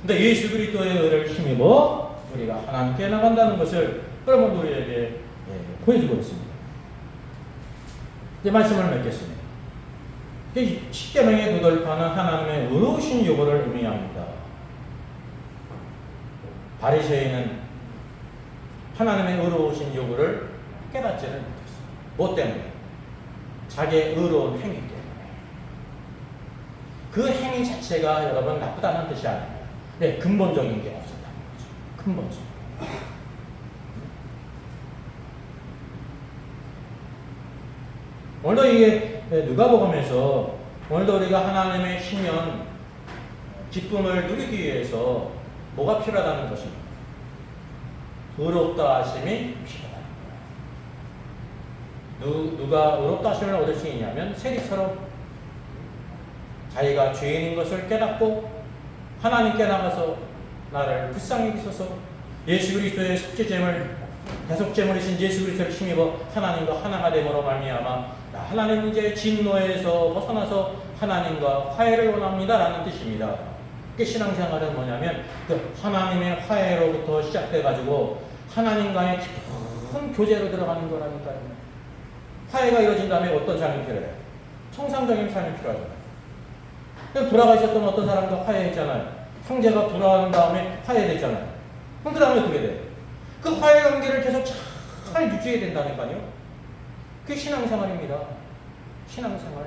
근데 예수 그리스도의 의를 힘입어 우리가 하나님께 나간다는 것을 여러분 우리에게 보여주고 있습니다. 이제 말씀을 맺겠습니다. 십계명의 두 돌파는 하나님의 의로우신 요구를 의미합니다. 바리새인은 하나님의 의로우신 요구를 깨닫지를 못했어요. 뭐 때문에? 자기의 의로운 행위 때문에. 그 행위 자체가 여러분 나쁘다는 뜻이 아니에요. 네, 근본적인 게 없었다는 거죠. 근본적. 오늘도 이게 누가복음에서 오늘도 우리가 하나님의 신년 기쁨을 누리기 위해서 뭐가 필요하다는 것입니다. 의롭다 하심이 필요하다는 거예요. 누가 의롭다 하심을 얻을 수 있냐면 세리처럼 자기가 죄인인 것을 깨닫고 하나님께 나가서 나를 불쌍히 여기소서 예수 그리스도의 속죄제물 대속제물이신 예수 그리스도를 힘입어 하나님과 하나가 됨으로 말미암아 하나님 이제 진노에서 벗어나서 하나님과 화해를 원합니다라는 뜻입니다. 그 신앙생활은 뭐냐면 그 하나님의 화해로부터 시작돼가지고 하나님과의 깊은 교제로 들어가는 거라니까요. 화해가 이루어진 다음에 어떤 삶이 필요해요? 정상적인 삶이 필요하잖아요. 불화가 있었던 어떤 사람도 화해했잖아요. 형제가 불화한 다음에 화해됐잖아요. 그럼 그 다음에 어떻게 돼요? 그 화해 관계를 계속 잘 유지해야 된다니까요. 그게 신앙생활입니다. 신앙생활.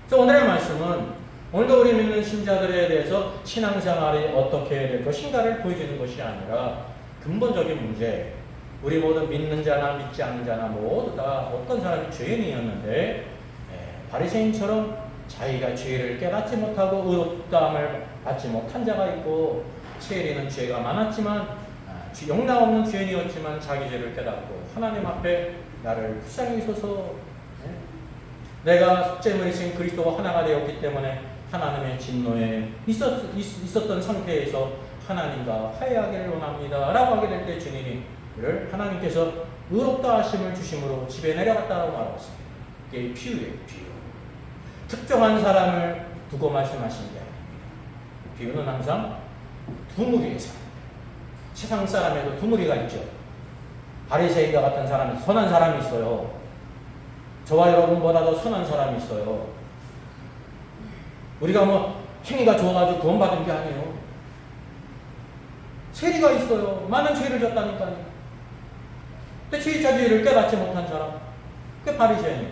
그래서 오늘의 말씀은 오늘도 우리 믿는 신자들에 대해서 신앙생활이 어떻게 해야 될 것인가를 보여주는 것이 아니라 근본적인 문제, 우리 모든 믿는 자나 믿지 않는 자나 모두 다 어떤 사람이 죄인이었는데 바리새인처럼 자기가 죄를 깨닫지 못하고 의롭다함을 받지 못한 자가 있고, 세리는 죄가 많았지만 영락 없는 죄인이었지만 자기 죄를 깨닫고 하나님 앞에 나를 불쌍히 여기소서, 내가 속죄물이신 그리스도와 하나가 되었기 때문에 하나님의 진노에 있었던 상태에서 하나님과 화해하기를 원합니다 라고 하게 될 때 주님이 그를 하나님께서 의롭다 하심을 주심으로 집에 내려갔다고 말하고 있습니다. 이게 비유예요. 비유. 특정한 사람을 두고 말씀하신 게 아닙니다. 비유는 항상 두 무리의 사람, 세상 사람에도 두 무리가 있죠. 바리새인과 같은 사람이, 선한 사람이 있어요. 저와 여러분보다도 선한 사람이 있어요. 우리가 뭐 행위가 좋아가지고 구원받은 게 아니에요. 세리가 있어요. 많은 죄를 졌다니까요. 근데 죄의 자질을 깨닫지 못한 사람, 그게 바리새인이에요.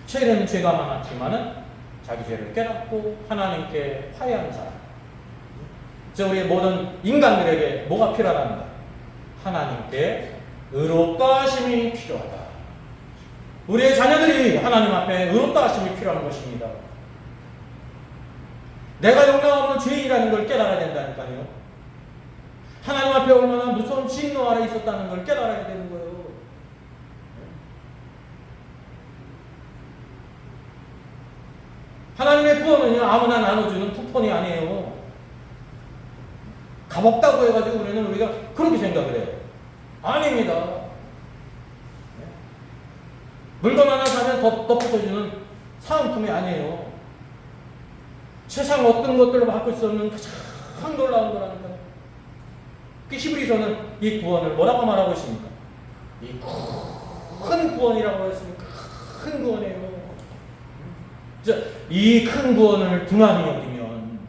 세리는 죄가 많았지만은 자기 죄를 깨닫고 하나님께 화해하는 사람. 그래서 우리 모든 인간들에게 뭐가 필요하답니다. 하나님께 의롭다 하심이 필요하다. 우리의 자녀들이 하나님 앞에 의롭다 하심이 필요한 것입니다. 내가 영락 없는 죄인이라는 걸 깨달아야 된다니까요. 하나님 앞에 얼마나 무서운 진노 아래 있었다는 걸 깨달아야 되는 거예요. 하나님의 구원은요, 아무나 나눠주는 쿠폰이 아니에요. 값없다고 해가지고 우리가 그렇게 생각을 해요. 아닙니다. 물건 하나 사면 덧붙여주는 사은품이 아니에요. 세상 어떤 것들을 바꿀 수 없는 가장 놀라운 거라니까요. 히브리서는 이 구원을 뭐라고 말하고 있습니까? 이 큰 구원이라고 했습니다. 큰 구원이에요. 이 큰 구원을 등한히 여기면,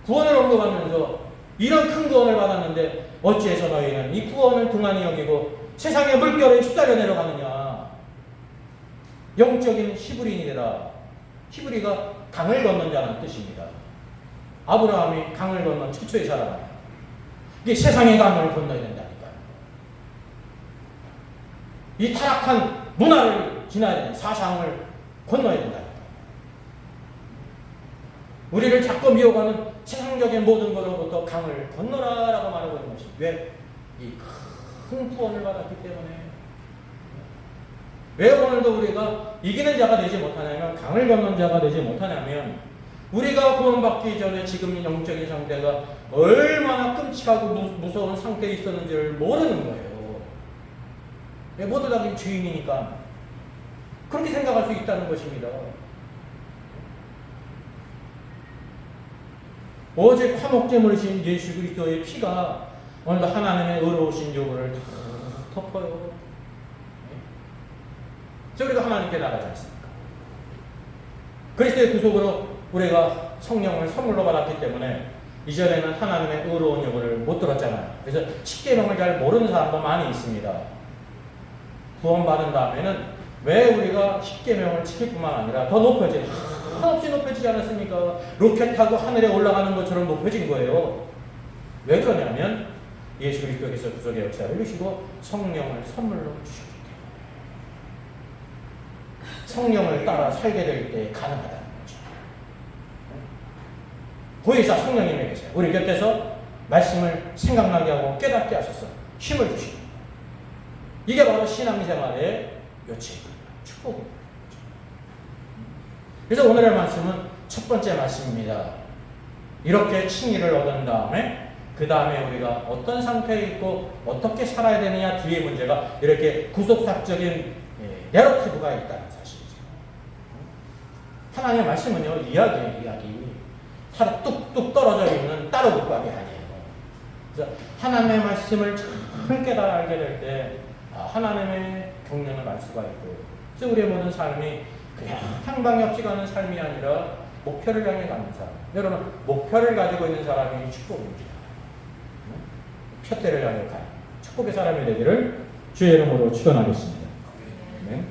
구원을 언급하면서 이런 큰 구원을 받았는데 어찌해서 너희는 이 구원을 등한히 여기고 세상의 물결에 휩싸려 내려가느냐. 영적인 히브리인이라. 히브리가 강을 건넌 자는 뜻입니다. 아브라함이 강을 건넌 최초의 사람이에요. 이게 세상의 강을 건너야 된다니까요. 이 타락한 문화를 지나야 되는 사상을 건너야 된다니까요. 우리를 자꾸 미워가는 세상적인 모든 것으로부터 강을 건너라라고 말하고 있는 것이, 왜? 이 큰 구원을 받았기 때문에. 왜 오늘도 우리가 이기는 자가 되지 못하냐면, 강을 건넌 자가 되지 못하냐면, 우리가 구원받기 전에 지금 영적인 상태가 얼마나 끔찍하고 무서운 상태에 있었는지를 모르는 거예요. 왜? 모두 다 죄인이니까 그렇게 생각할 수 있다는 것입니다. 오직 화목제물이신 예수 그리스도의 피가 오늘도 하나님의 의로우신 요구를 다 덮어요. 그래서 우리가 하나님께 나가지 않습니까? 그리스도의 구속으로 우리가 성령을 선물로 받았기 때문에 이전에는 하나님의 의로운 요구를 못 들었잖아요. 그래서 십계명을 잘 모르는 사람도 많이 있습니다. 구원받은 다음에는 왜 우리가 십계명을 지킬 뿐만 아니라 더 높여진, 한없이 높여지지 않았습니까? 로켓 타고 하늘에 올라가는 것처럼 높여진 거예요. 왜 그러냐면 예수 그리스도께서 구속의 역사를 이루시고 성령을 선물로 주셨기 때문에. 성령을 따라 살게 될 때 가능하다는 거죠. 보혜사 성령님이 계세요. 우리 곁에서 말씀을 생각나게 하고 깨닫게 하셔서 힘을 주시고, 이게 바로 신앙생활의 요체입니다. 축복입니다. 그래서 오늘의 말씀은 첫 번째 말씀입니다. 이렇게 칭의를 얻은 다음에 그 다음에 우리가 어떤 상태에 있고 어떻게 살아야 되느냐, 뒤에 문제가 이렇게 구속사적인 내러티브가 있다는 사실이죠. 하나님의 말씀은요, 이야기예요. 이야기. 하루 뚝뚝 떨어져 있는 따로 국밥이 아니에요. 그래서 하나님의 말씀을 잘 깨달아 알게 될 때 하나님의 경륜을 알 수가 있고, 그래서 우리의 모든 삶이 그냥 향방이 없이 가는 삶이 아니라 목표를 향해 가는 사람. 여러분, 목표를 가지고 있는 사람이 축복입니다. 표대를 향해 가요. 축복의 사람이 되기를 주의 이름으로 축원하겠습니다. 네.